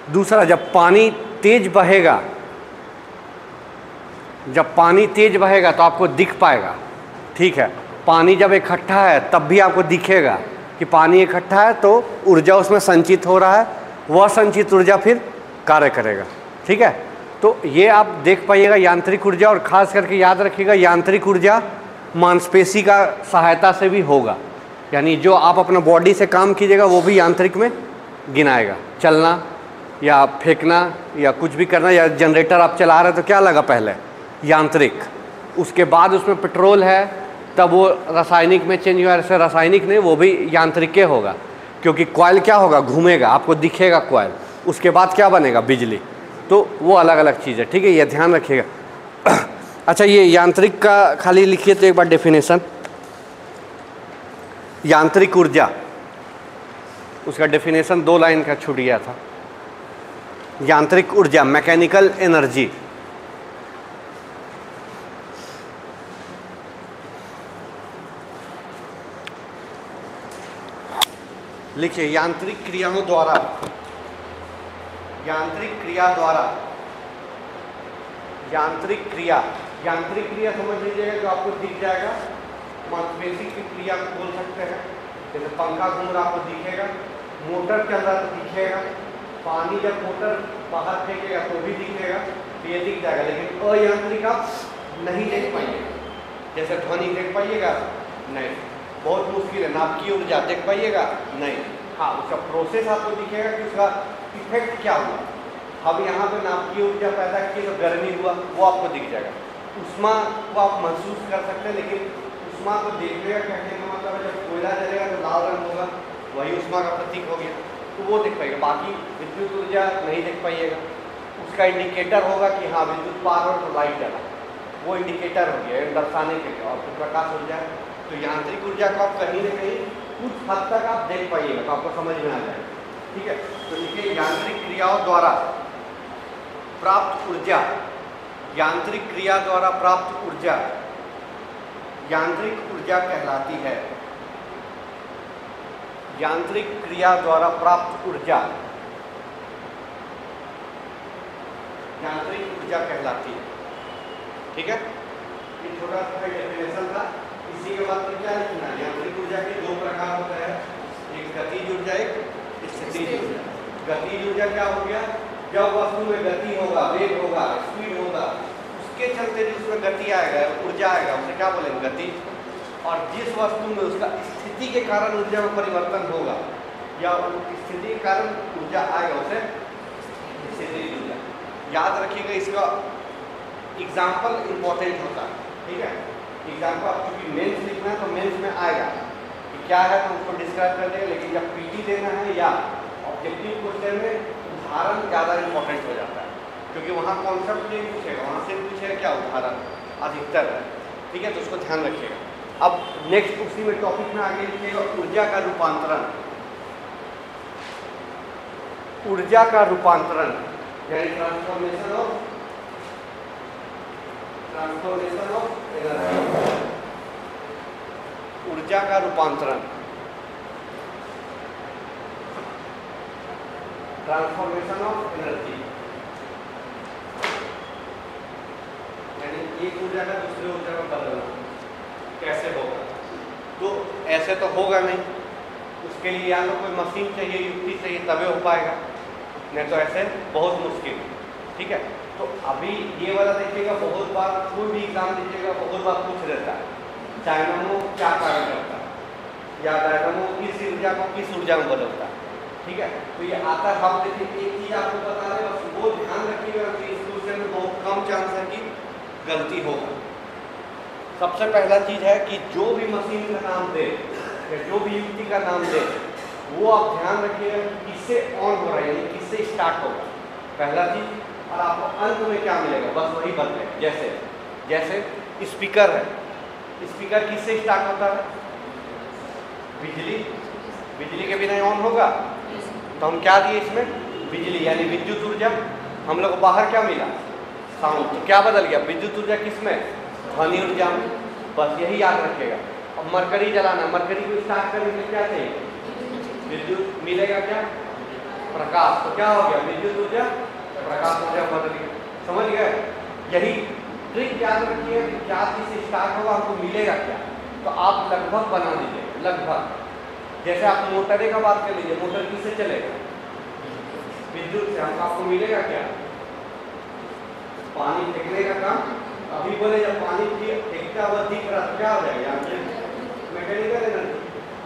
दूसरा, जब पानी तेज बहेगा, जब पानी तेज बहेगा तो आपको दिख पाएगा, ठीक है। पानी जब इकट्ठा है तब भी आपको दिखेगा कि पानी इकट्ठा है, तो ऊर्जा उसमें संचित हो रहा है, वह संचित ऊर्जा फिर कार्य करेगा, ठीक है। तो ये आप देख पाइएगा यांत्रिक ऊर्जा, और ख़ास करके याद रखिएगा यांत्रिक ऊर्जा मांसपेशी का सहायता से भी होगा, यानी जो आप अपना बॉडी से काम कीजिएगा वो भी यांत्रिक में गिनाएगा। चलना या फेंकना या कुछ भी करना, या जनरेटर आप चला रहे हैं तो क्या लगा पहले, यांत्रिक, उसके बाद उसमें पेट्रोल है तब वो रासायनिक में चेंज हुआ, ऐसे रासायनिक नहीं, वो भी यांत्रिक के होगा, क्योंकि कॉइल क्या होगा, घूमेगा, आपको दिखेगा कॉइल, उसके बाद क्या बनेगा, बिजली। तो वो अलग अलग चीज़ है, ठीक है, ये ध्यान रखिएगा। अच्छा, ये यांत्रिक का खाली लिखिए तो एक बार डेफिनेशन, यांत्रिक ऊर्जा, उसका डेफिनेशन 2 लाइन का छूट गया था। यांत्रिक ऊर्जा, मैकेनिकल एनर्जी, लिखिए यांत्रिक क्रियाओं द्वारा, यांत्रिक क्रिया द्वारा, यांत्रिक क्रिया, यांत्रिक क्रिया समझ लीजिएगा जो आपको दिख जाएगा, मांसपेशी की क्रिया को बोल सकते हैं, जैसे पंखा घूम रहा आपको दिखेगा, मोटर चल रहा तो दिखेगा, पानी जब मोटर बाहर फेंकेगा तो भी दिखेगा, तो ये दिख जाएगा। लेकिन अयांत्रिक आप नहीं देख पाइएगा, जैसे ध्वनि देख पाइएगा नहीं, बहुत मुश्किल है। नाभिकीय ऊर्जा देख पाइएगा नहीं, हाँ उसका प्रोसेस आपको दिखेगा कि उसका इफेक्ट क्या हुआ। अब यहाँ पे नाभिकीय ऊर्जा पैदा की तो गर्मी हुआ, वो आपको दिख जाएगा। उष्मा को आप महसूस कर सकते हैं, लेकिन उष्मा को देखने का कहने का मतलब है जब कोयला जलेगा तो लाल रंग होगा, वही उष्मा का प्रतीक हो गया, तो वो देख पाएगा। बाकी विद्युत ऊर्जा नहीं देख पाइएगा, उसका इंडिकेटर होगा कि हाँ विद्युत पार हो तो लाइट जला, वो इंडिकेटर हो गया दर्शाने के लिए, और फिर प्रकाश ऊर्जा है। तो यांत्रिक ऊर्जा को आप कहीं ना कहीं कुछ हद तक आप देख पाइएगा तो आपको समझ में आ जाएगा, ठीक है। तो देखिए यांत्रिक क्रियाओं द्वारा प्राप्त ऊर्जा, यांत्रिक क्रिया द्वारा प्राप्त ऊर्जा यांत्रिक ऊर्जा कहलाती है। यांत्रिक क्रिया द्वारा प्राप्त ऊर्जा यांत्रिक ऊर्जा कहलाती है, ठीक है। ये छोटा सा डेफिनेशन था। इसी के बाद क्या लिखना है, यांत्रिक ऊर्जा के 2 प्रकार होते हैं, एक गतिज ऊर्जा, एक स्थितिज ऊर्जा। गतिज ऊर्जा क्या हो गया, जब वस्तु में गति होगा, वेग होगा, स्पीड होगा, उसके चलते जिसमें गति आएगा, ऊर्जा आएगा, उसे क्या बोलेंगे, गति। और जिस वस्तु में उसका स्थिति के कारण ऊर्जा में परिवर्तन होगा या स्थिति के कारण ऊर्जा आएगा, उसे स्थितिज ऊर्जा। याद रखिएगा, इसका एग्जाम्पल इम्पोर्टेंट होता है, ठीक है। एग्जाम्पल आप चूँकि मेंस लिखना है तो मेंस में आएगा कि क्या है तो उसको डिस्क्राइब कर देगा, लेकिन जब पीटी देना है या ऑब्जेक्टिव क्वेश्चन में उदाहरण ज़्यादा इंपॉर्टेंट हो जाता है, क्योंकि वहाँ कॉन्सेप्ट नहीं पूछेगा, वहाँ से पूछेगा क्या उदाहरण अधिकतर है, ठीक है। तो उसको ध्यान रखिएगा। अब नेक्स्ट उसी में टॉपिक में आगे लिखिएगा ऊर्जा का रूपांतरण। ऊर्जा का रूपांतरण यानी ट्रांसफॉर्मेशन ऑफ एनर्जी। ऊर्जा का रूपांतरण, ट्रांसफॉर्मेशन ऑफ एनर्जी, यानी एक ऊर्जा का दूसरे ऊर्जा में बदलना। कैसे होगा, तो ऐसे तो होगा नहीं, उसके लिए या तो कोई मशीन चाहिए, युक्ति चाहिए, तभी हो पाएगा, नहीं तो ऐसे बहुत मुश्किल, ठीक है। तो अभी ये वाला देखिएगा, बहुत बार कोई भी एग्जाम दीजिएगा बहुत बार पूछ रहता है डायनामो क्या कार्य करता है या डायनामो किस ऊर्जा को किस ऊर्जा में बदलता है, ठीक है। तो ये आता है। हम देखिए एक चीज़ आपको बता रहे हैं, बस वो ध्यान रखिएगा कि इस क्वेश्चन में बहुत कम चांस है कि गलती होगा। सबसे पहला चीज़ है कि जो भी मशीन का नाम दे या जो भी युक्ति का नाम दे, वो आप ध्यान रखिएगा किससे ऑन हो रहा है, यानी किससे स्टार्ट होगा, पहला चीज़। और आपको अंत में क्या मिलेगा, बस वही बदलेगा। जैसे जैसे स्पीकर है, स्पीकर किससे स्टार्ट होता है, बिजली, बिजली के बिना ऑन होगा, तो हम क्या दिए इसमें, बिजली यानी विद्युत ऊर्जा। हम लोग को बाहर क्या मिला, साउंड, तो क्या बदल गया, विद्युत ऊर्जा किसमें, ध्वनि ऊर्जा में। बस यही याद रखिएगा। अब मरकरी जलाना, मरकरी को स्टार्ट करने के लिए क्या चाहिए, विद्युत, मिलेगा क्या, प्रकाश। तो क्या हो गया, विद्युत ऊर्जा प्रकाश ऊर्जा बदल गया। समझ गए? यही ट्रिक याद रखिए कि क्या चीज स्टार्ट होगा आपको मिलेगा क्या, तो आप लगभग बना लीजिए। लगभग जैसे आप मोटरे का बात कर लीजिए, मोटर किससे चलेगा, विद्युत से। हम आपको मिलेगा क्या, पानी फेंकने का काम। अभी बोले जब पानी फेंकता हुआ दिख रहा तो क्या हो जाएगा, मैकेनिकल एनर्जी।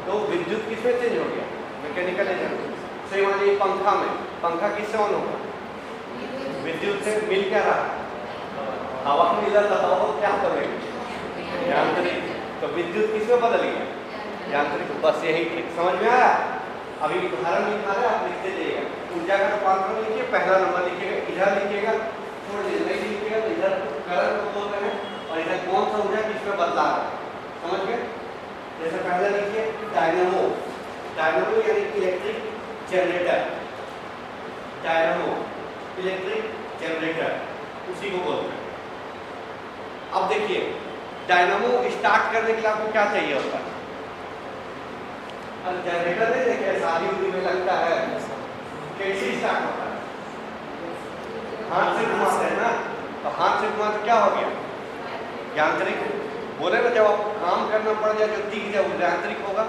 तो विद्युत किसमें चेंज हो गया, मैकेनिकल एनर्जी से। मानिए पंखा में, पंखा किससे ऑन होगा, विद्युत से। मिल क्या रहा, हवा मिला तो क्या बनेगा, यांत्रिक। तो विद्युत किसमें बदल गया, यांत्रिक। बस यही ट्रिक समझ में आया। अभी उदाहरण लिखा है, आप लिखते जाइएगा। ऊर्जा का रूपांतरण लिखिए, पहला नंबर लिखिएगा, इधर लिखिएगा, छोड़ दीजिए, नहीं लिखिएगा तो इधर करंट को बोलते हैं, और इधर कौन सा ऊर्जा किसमें बदला है, समझ गए। जैसे पहले लिखिए डायनामो, डायनामो यानी electric generator, dynamo electric generator, उसी को बोलते हैं। अब देखिए डायनामो स्टार्ट करने के लिए आपको क्या चाहिए होता है, जनरेटर नहीं देखिए शादी उदी में लगता है, कैसे स्टार्ट होता है, हाथ से घुमाते हैं ना। तो हाथ से घुमाते क्या हो गया, यांत्रिक। बोले ना जब आपको काम करना पड़ जाए, जो दिख जाए वो यांत्रिक होगा।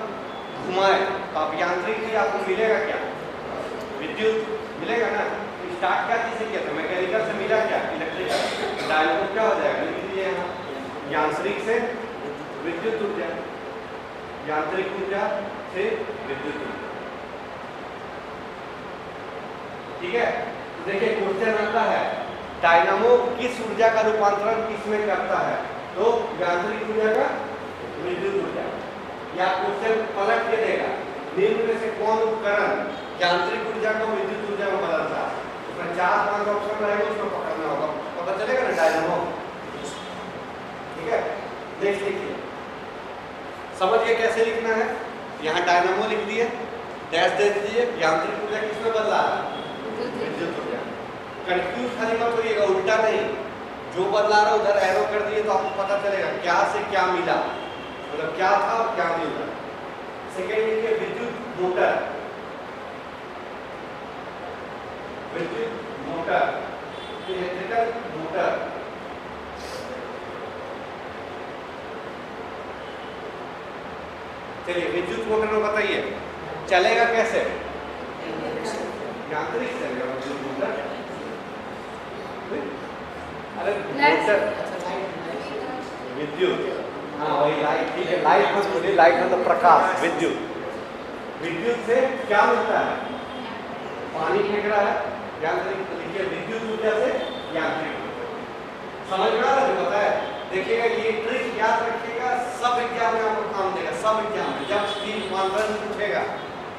घुमाए तो आप यांत्रिक भी आपको मिलेगा क्या, विद्युत मिलेगा ना। स्टार्ट क्या चीज से किया था, मैकेनिकल से मिला क्या, इलेक्ट्रिकल। डायनामो क्या हो जाएगा, लिख लीजिए यहाँ, यांत्रिक से विद्युत ऊर्जा, यांत्रिक ऊर्जा से विद्युत ऊर्जा। ठीक है। तो देखिए क्वेश्चन आता है डायनामो किस ऊर्जा का रूपांतरण किसमें करता है, तो यांत्रिक ऊर्जा का विद्युत ऊर्जा। या क्वेश्चन पलट के देगा, निम्न में से कौन उपकरण यांत्रिक ऊर्जा को विद्युत ऊर्जा में बदलता है। उसमें 4-5 ऑप्शन रहेगा, उसमें पकड़ना होगा, पता चलेगा ना डायनामो। ठीक है, नेक्स्ट लिखिए, समझिए कैसे लिखना है। यहाँ डायनामो लिख दिए, डैश दे दीजिए, यांत्रिक ऊर्जा किसमें बदला है, विद्युत ऊर्जा। कंफ्यूज खाली मत होइएगा, उल्टा नहीं, जो बदला रहा उधर एरो कर दिए तो आपको पता चलेगा क्या से क्या मिला, मतलब क्या था और क्या मिला। सेकेंड लिखिए विद्युत मोटर, विद्युत मोटर, इलेक्ट्रिकल मोटर। चलिए विद्युत मोटर में बताइए चलेगा कैसे, यांत्रिक चलेगा विद्युत मोटर। अरे मोटर विद्युत, हाँ वही लाइट, ठीक है। लाइट मत बोलिए, लाइट मतलब प्रकाश, विद्युत। विद्युत से क्या मिलता है, पानी फेंक रहा है, यांत्रिक। लिखिए विद्युत ऊर्जा से यांत्रिक। समझ में आ रहा है, बताया। देखिएगा ये ट्रिक याद रखिएगा, सब एग्जाम में आपको काम देगा, सब एग्जाम में जब स्टील कॉन्फ्रेंस पूछेगा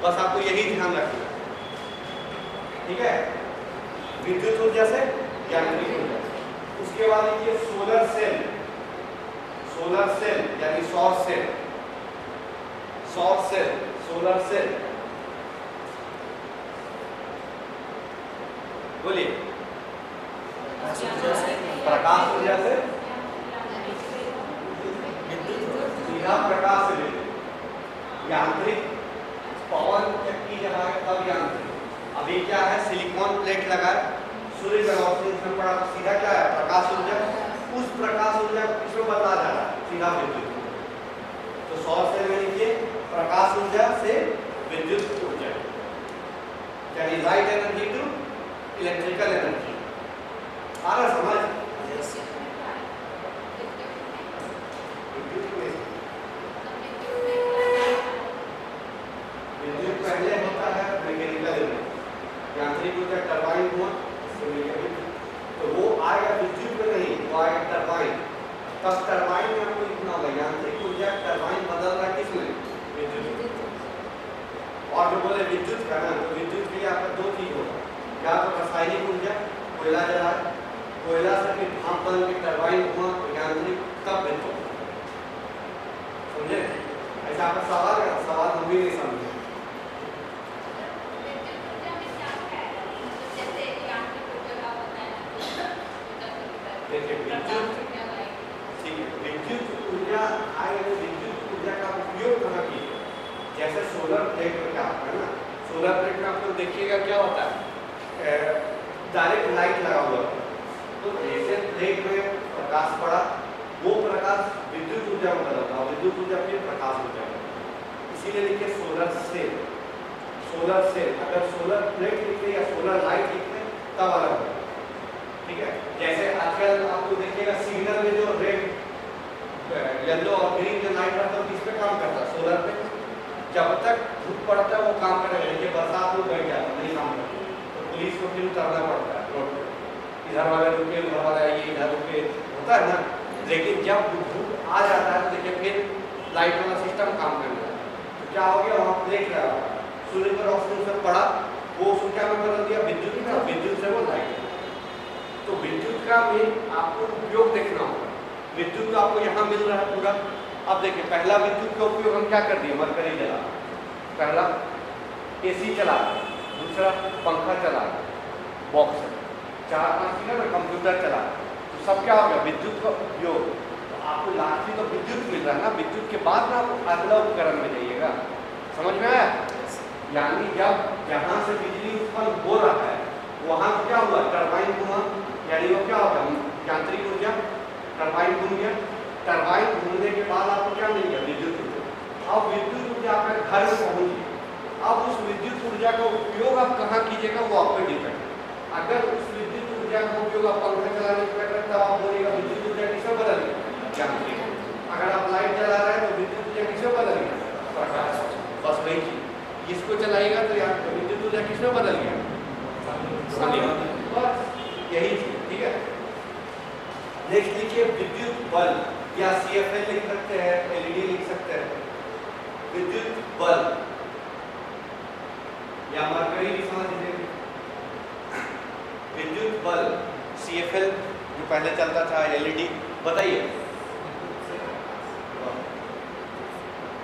बस आपको यही ध्यान रखना। ठीक है, विद्युत ऊर्जा से यांत्रिक ऊर्जा। उसके बाद लिखिए सोलर सेल, सोलर सेल यानी सौर सेल, सौर सेल, सोलर सेल। बोलिए, प्रकाश ऊर्जा से, सीधा प्रकाश से विद्युत। यांत्रिक पवन चक्की जब आए तब यांत्रिक। अभी क्या है, सिलिकॉन प्लेट लगाए, सूर्य का रोशनी इसमें पड़ा तो सीधा क्या है, प्रकाश ऊर्जा। उस प्रकाश ऊर्जा को किसमें बदला जा रहा है, सीधा विद्युत। तो सौर सेल में लिखिए प्रकाश ऊर्जा से विद्युत ऊर्जा, यानी light energy to electrical energy. आ रहा समझ, विद्युत पहले होता है मैकेनिकल एनर्जी, यांत्रिक ऊर्जा टरबाइन हुआ तो वो आएगा विद्युत में नहीं, वो आएगा टरबाइन। तब टरबाइन में आपको लिखना होगा यांत्रिक ऊर्जा, टरबाइन बदल रहा किसमें, विद्युत। और जो बोले विद्युत का ना, तो विद्युत के लिए आपका दो चीज होगा, या तो रासायनिक ऊर्जा, कोयला जलाए, कोयला से फिर भाप बन के टरबाइन हुआ तो यांत्रिक, तब विद्युत। समझे, ऐसा आपका सवाल है, सवाल हम भी नहीं समझे। देखिए विद्युत, ठीक है, विद्युत ऊर्जा आए, विद्युत ऊर्जा का उपयोग कहाँ कीजिए। जैसे सोलर प्लेट में क्या होता है ना, सोलर प्लेट में आप लोग देखिएगा क्या होता है, डायरेक्ट लाइट लगा हुआ है, तो जैसे प्लेट में प्रकाश पड़ा वो प्रकाश विद्युत ऊर्जा में बदलता है, विद्युत ऊर्जा फिर प्रकाश हो जाएगा, इसीलिए लिखे सोलर सेल। सोलर सेल, अगर सोलर प्लेट लिखे या सोलर लाइट लिखे तब अलग होगा, ठीक है। जैसे आजकल आप लोग देखिएगा सिग्नल में जो रेड येलो और ग्रीन जो लाइट रहता है किस पे काम करता है, सोलर पे। जब तक धूप पड़ता है वो काम करेगा, लेकिन बरसात में बैठ जाता है, नहीं काम करता, तो पुलिस को फिर उतरना पड़ता है रोड पे, इधर वाले रुके उधर वाला आइए, इधर रुके, होता है ना। लेकिन जब धूप आ जाता है तो देखिए फिर लाइट वाला सिस्टम काम करने लगता है। तो क्या हो गया, वहाँ प्लेट लगा, सूर्य पर रोशनी उसमें पड़ा, वो उसको क्या में बदल दिया, विद्युत में, विद्युत से वो लाइट। तो विद्युत का भी आपको उपयोग देखना होगा। विद्युत तो आपको यहाँ मिल रहा है पूरा। अब देखिए पहला विद्युत का उपयोग हम क्या कर दिए, मरकरी जला, पहला एसी चला, दूसरा पंखा चला, बॉक्स 4-5 चीज़ें में कंप्यूटर चला, तो सब क्या हो गया, विद्युत का उपयोग। तो आपको लास्ट में तो विद्युत मिल रहा है ना, विद्युत के बाद ना आप अगला उपकरण में जाइएगा, समझ में आया। यानी जब जहाँ से बिजली उत्पन्न हो रहा है वहाँ क्या हुआ, टरबाइन घुमा, यानी वो क्या होगा, यांत्रिक ऊर्जा, टरबाइन घूम गया, टरबाइन घूमने के बाद आपको क्या मिल गया, विद्युत ऊर्जा। अब विद्युत ऊर्जा आपके घर में पहुँच गई, अब उस विद्युत ऊर्जा का उपयोग आप कहाँ कीजिएगा वो आप पर डिपेंड है। अगर उस विद्युत ऊर्जा का उपयोग आप पंखा चलाने में कर रहे आप बोलिएगा विद्युत ऊर्जा किसमें बदल गया, यांत्रिक। अगर आप लाइट जला रहे हैं तो विद्युत ऊर्जा किसमें बदल गया, प्रकाश। बस वही चीज, इसको चलाएगा तो यहाँ विद्युत ऊर्जा किसमें बदल गया, बस यही चीज, ठीक है। नेक्स्ट लिखिए विद्युत बल्ब, या CFL लिख सकते हैं, LED लिख सकते हैं। विद्युत बल्ब या मरकरी भी समझ लीजिए। विद्युत बल्ब CFL जो पहले चलता था, LED, बताइए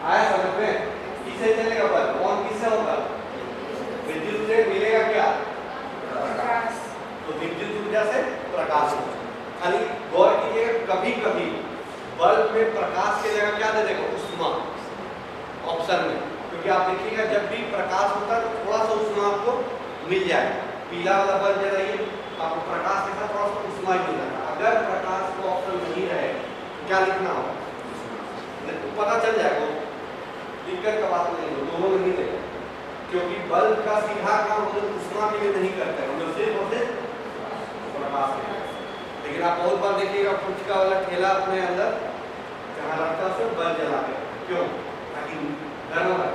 आया समझ में। किससे चलेगा बल्ब, कौन किससे होगा, विद्युत से मिलेगा क्या, प्रकाश। तो विद्युत ऊर्जा से प्रकाश होगा। खाली गौर कीजिएगा कभी कभी बल्ब में प्रकाश की जगह क्या दे देगा, उष्मा ऑप्शन में, क्योंकि आप देखिएगा जब भी प्रकाश होता है तो थोड़ा सा उष्मा आपको मिल जाएगा। पीला वाला बल्ब जलाइए आपको प्रकाश के साथ थोड़ा सा उष्मा ही मिल जाएगा। अगर प्रकाश को ऑप्शन नहीं रहे तो क्या लिखना होगा, तो पता चल जाएगा, दिक्कत का बात नहीं हो, दोनों नहीं देगा, क्योंकि बल्ब का सीधा काम हम लोग उष्मा के लिए नहीं करते, हम लोग सिर्फ होते प्रकाश के। लेकिन आप बहुत बार देखिएगा फुचका वाला ठेला अपने अंदर जहाँ रखता है उसमें बल्ब जलाते हैं, क्यों, ताकि गर्म रहे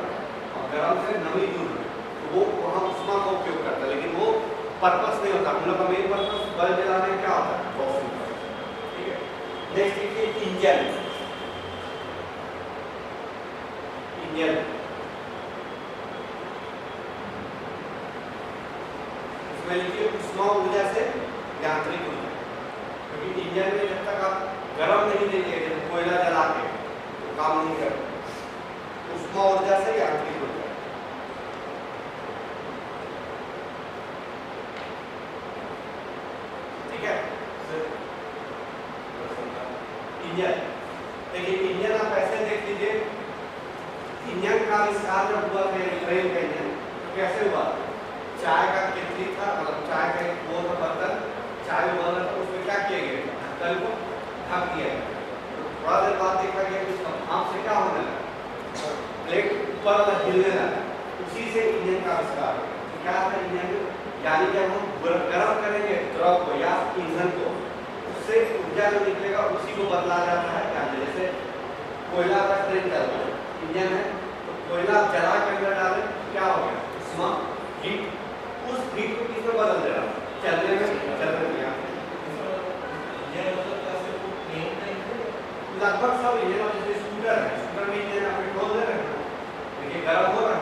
और गर्म से नमी दूर रहे, तो वो वहाँ उष्मा का उपयोग करता है। लेकिन वो पर्पस नहीं होता, हम लोग का मेन पर्पस बल्ब जलाने में क्या होता है, रोशनी, ठीक है। नेक्स्ट देखिए इंजन। इंजन इसमें लिखिए उष्मा ऊर्जा से यांत्रिक ऊर्जा, क्योंकि इंजन में जब तक आप गर्म नहीं देंगे, जब कोयला जला के तो काम नहीं करेगा। उष्मा ऊर्जा से यांत्रिक ऊर्जा, ठीक है। इंजन देखिए, इंजन आप ऐसे देख लीजिए, इंजन का आविष्कार जब हुआ था ट्रेन का इंजन, तो कैसे हुआ, चाय का केतली था, मतलब चाय का एक वो था बर्तन, चाय उबाल रहा था, उसमें क्या किया गया, ढक्कन को ढक दिया गया। तो थोड़ा देर बाद देखा गया कि उसका भाप से क्या होने लगा, प्लेट ऊपर वाला हिलने लगा, उसी से इंजन का आविष्कार हुआ। तो क्या था इंजन, यानी जब हम गर्म करेंगे द्रव को या ईंधन को, उससे ऊर्जा जो निकलेगा उसी को बदला जाता है। क्या जैसे कोयला का ट्रेन चल रहा है, इंजन है, तो कोयला जला के अंदर डाले, क्या हो गया, उष्मा, हीट, उस हीट को किसमें बदल दे रहा, चलने में, चलने में। लगभग सब ये ना, जैसे स्कूटर है, स्कूटर में इंजन आप पेट्रोल दे रहे हैं, देखिए गर्म हो रहा है।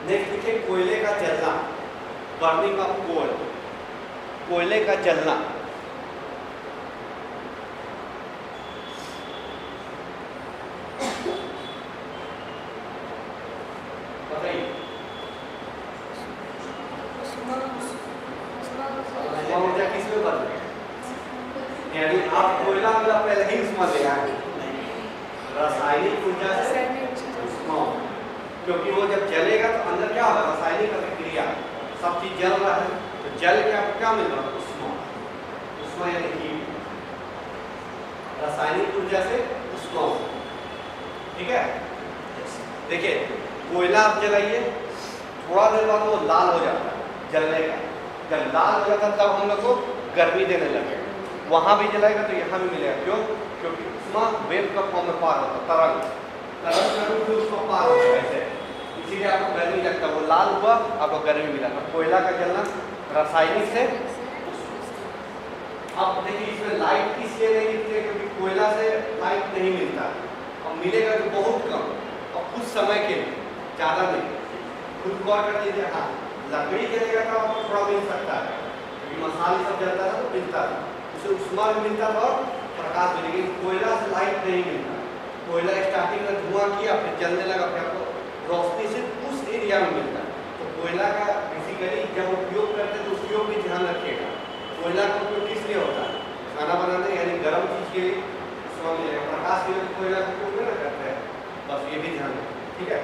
नेक्स्ट देखिए कोयले का जलना, बर्निंग ऑफ कोल, कोयले का जलना। बताइए ऊर्जा किसमें बदल गया, यानी आप कोयला वाला पहले ही उष्मा दे रहा है, रासायनिक ऊर्जा से उष्मा, क्योंकि वो जब जलेगा तो अंदर क्या होगा, रासायनिक अभिक्रिया, सब चीज जल रहा है, तो जल के आपको क्या मिल रहा है, उष्मा। उष्मा यानी हीट, रासायनिक ऊर्जा से उष्मा। ठीक है, देखिए कोयला आप जलाइए, थोड़ा देर बाद वो लाल हो जाता है जलने का, जब लाल हो जाता है तब हम लोग को गर्मी देने लगेगा। वहां भी जलाएगा तो यहाँ भी मिलेगा, क्यों, क्योंकि उष्मा वेव का फॉर्म में पार होता है, तरंग तरंग का रूप में उसको पार होता है ऐसे, इसीलिए आपको गर्मी लगता है। वो लाल हुआ आपको गर्मी मिला। तो कोयला का जलना रासायनिक से। अब देखिए इसमें लाइट इसलिए नहीं मिलती है क्योंकि कोयला से लाइट नहीं मिलता, और मिलेगा तो बहुत कम और कुछ समय के लिए, ज़्यादा नहीं। खुद गौर कर लीजिए, हाँ लकड़ी जलेगा तो आपको थोड़ा मिल सकता है, क्योंकि मसाले सब जलता था तो मिलता था, उसे उष्मा भी मिलता था और प्रकाश भी। लेकिन कोयला से लाइट नहीं मिलता। कोयला स्टार्टिंग में धुआं किया, फिर जलने लगा, फिर आपको रोशनी सिर्फ उस एरिया में मिलता है। तो कोयला का बेसिकली जब उपयोग करते हैं तो उपयोग भी ध्यान रखिएगा। कोयला का उपयोग किस लिए होता है, खाना बनाने यानी गर्म चीज के लिए उष्मा मिलेगा, प्रकाश के लिए कोयला का उपयोग नहीं करते हैं, बस ये भी ध्यान रखें। ठीक है,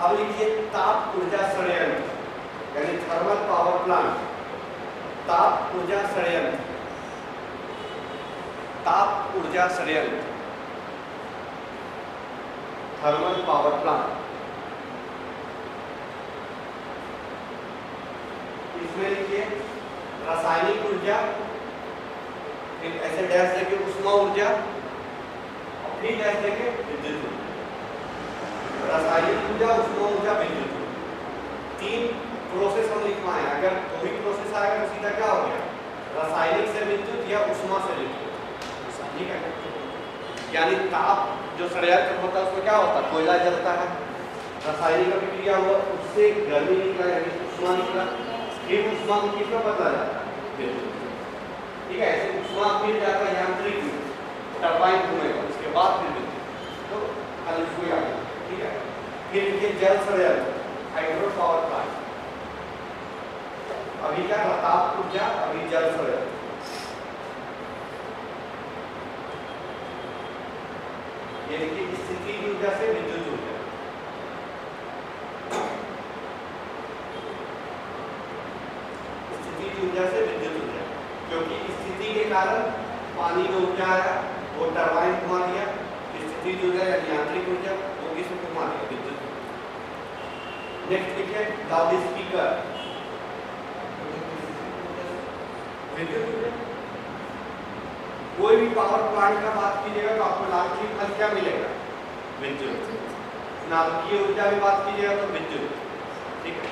अब लिखिए ताप ऊर्जा संयंत्र यानी थर्मल पावर प्लांट। ताप ऊर्जा संयंत्र, ताप ऊर्जा संयंत्र, थर्मल पावर प्लांट। इसमें लिखिए रासायनिक ऊर्जा, फिर ऐसे डैश देके उष्मा ऊर्जा, और फिर डैश देके विद्युत ऊर्जा। रासायनिक ऊर्जा, उष्मा ऊर्जा, विद्युत ऊर्जा, तीन प्रोसेस हम लिख पाए। अगर कोई प्रोसेस आएगा तो सीधा क्या हो गया, रासायनिक से विद्युत या उष्मा से विद्युत। ठीक है, यानी ताप जो संयंत्र होता है उसमें क्या होता है, कोयला जलता है, रासायनिक अभिक्रिया हुआ, उससे गर्मी निकला यानी उष्मा निकला, फिर उष्मा को किसमें बदला जाता है, विद्युत। ठीक है, ऐसे उष्मा फिर जाता है यांत्रिक में, टरबाइन घूमेगा, उसके बाद फिर विद्युत। तो कल इसको याद रखना। ठीक है, फिर लिखिए जल संयंत्र, हाइड्रो पावर प्लांट। अभी क्या था, ताप ऊर्जा, अभी जल संयंत्र। ये देखिए स्थितिज ऊर्जा से विद्युत ऊर्जा। स्थितिज ऊर्जा से विद्युत ऊर्जा, क्योंकि स्थिति के कारण पानी में ऊर्जा आया, वो टरबाइन घुमा दिया। स्थितिज ऊर्जा या यांत्रिक ऊर्जा वो किसको घुमा दिया, विद्युत। नेक्स्ट लिखिए लाउड स्पीकर, विद्युत ऊर्जा। कोई भी पावर प्लांट का बात कीजिएगा तो आपको लाउडली फल क्या मिलेगा, विद्युत। नाभिकीय ऊर्जा भी बात कीजिएगा तो विद्युत। ठीक है,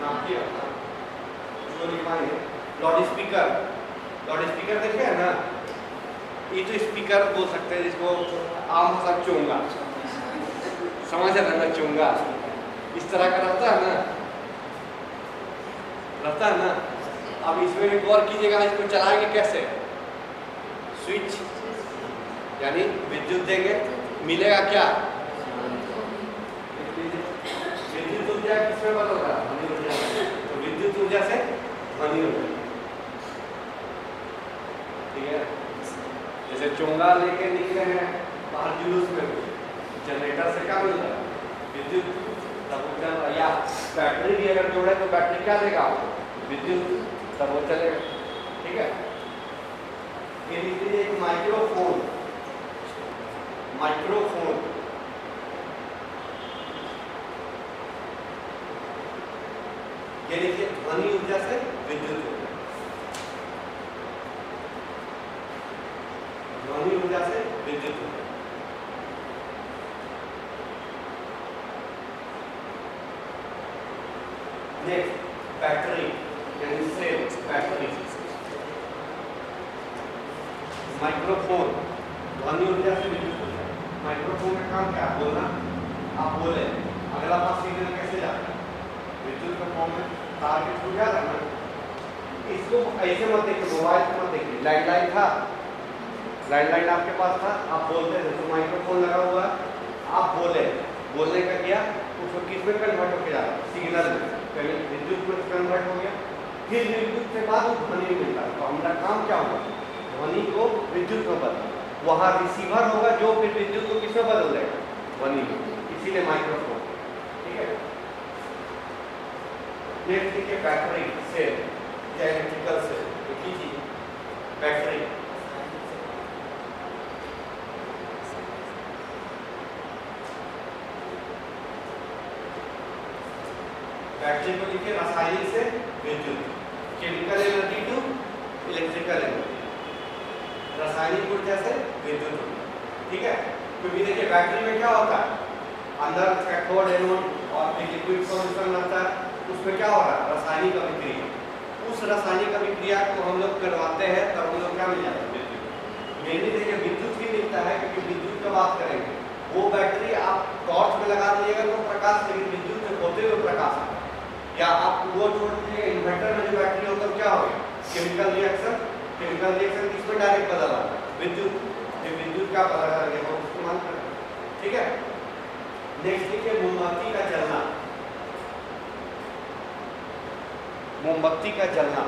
नाभिकीय जो लिखाएंगे लाउड स्पीकर। लाउड स्पीकर देखे है ना, ये तो स्पीकर बोल सकते हैं जिसको आम भाषा चोंगा, समझ रहे ना, चोंगा इस तरह का रहता है ना, रहता है ना। अब इसमें भी गौर कीजिएगा, इसको चलाएंगे कैसे, स्विच यानी विद्युत देंगे, मिलेगा क्या, विद्युत ऊर्जा किसमें बदल रहा है, ध्वनि ऊर्जा। तो विद्युत ऊर्जा से ध्वनि ऊर्जा। ठीक है, जैसे चोंगा लेके निकले हैं बाहर जुलूस में, जनरेटर से क्या मिल रहा है, विद्युत। तब ऊर्जा, या बैटरी भी अगर जोड़े तो बैटरी क्या देगा आपको, विद्युत, तब वो चलेगा। ठीक है, ये लीजिए एक माइक्रोफोन। माइक्रोफोन ये लिखिए ध्वनि ऊर्जा से विद्युत ऊर्जा, ध्वनि ऊर्जा से विद्युत ऊर्जा। नेक्स्ट बैटरी यानी सेल, बैटरी। माइक्रोफोन ध्वनि ऊर्जा से विद्युत ऊर्जा। माइक्रोफोन का काम क्या है, बोलना। आप बोले, अगला पास सिग्नल कैसे जाता है, विद्युत का फॉर्म में, तार के थ्रू जा रहा है। इसको ऐसे मत देखिए, मोबाइल को मत देखिए। लैंडलाइन था, लैंडलाइन आपके पास था, आप बोलते थे तो माइक्रोफोन लगा हुआ है, आप बोले, बोलने का किया, उसको किस में कन्वर्ट होकर जा रहा है, सिग्नल में, पहले विद्युत में कन्वर्ट हो गया, फिर विद्युत के बाद ध्वनि मिलता है। तो हमारा काम क्या होगा, ध्वनि को विद्युत में बदलना। वहाँ रिसीवर होगा जो फिर विद्युत को किसमें बदल देगा, ध्वनि में, इसीलिए माइक्रोफोन। ठीक है, नेक्स्ट देखिए बैटरी सेल या इलेक्ट्रिकल सेल, एक ही चीज बैटरी। बैटरी को लिखिए रासायनिक से विद्युत, chemical energy to electrical energy, रासायनिक ऊर्जा से विद्युत ऊर्जा। ठीक है, क्योंकि देखिए बैटरी में क्या होता है, अंदर कैथोड एनोड और एक लिक्विड सॉल्यूशन रहता है, उसमें क्या हो रहा है, रासायनिक अभिक्रिया। उस रासायनिक अभिक्रिया को हम लोग करवाते हैं तब हम लोग क्या मिल जाता है, विद्युत। मेनली देखिए विद्युत ही मिलता है, क्योंकि विद्युत की बात करेंगे, वो बैटरी आप टॉर्च में लगा दीजिएगा तो प्रकाश, लेकिन विद्युत में होते हुए प्रकाश आता है। या आप वो छोड़ दीजिएगा, इन्वर्टर में जो बैटरी होता है क्या हो गया, केमिकल रिएक्शन। केमिकल रिएक्शन किसमें डायरेक्ट बदल आता है, विद्युत। ये विद्युत का पता करके हम इस्तेमाल करते हैं। ठीक है, नेक्स्ट देखिए मोमबत्ती का जलना। मोमबत्ती का जलना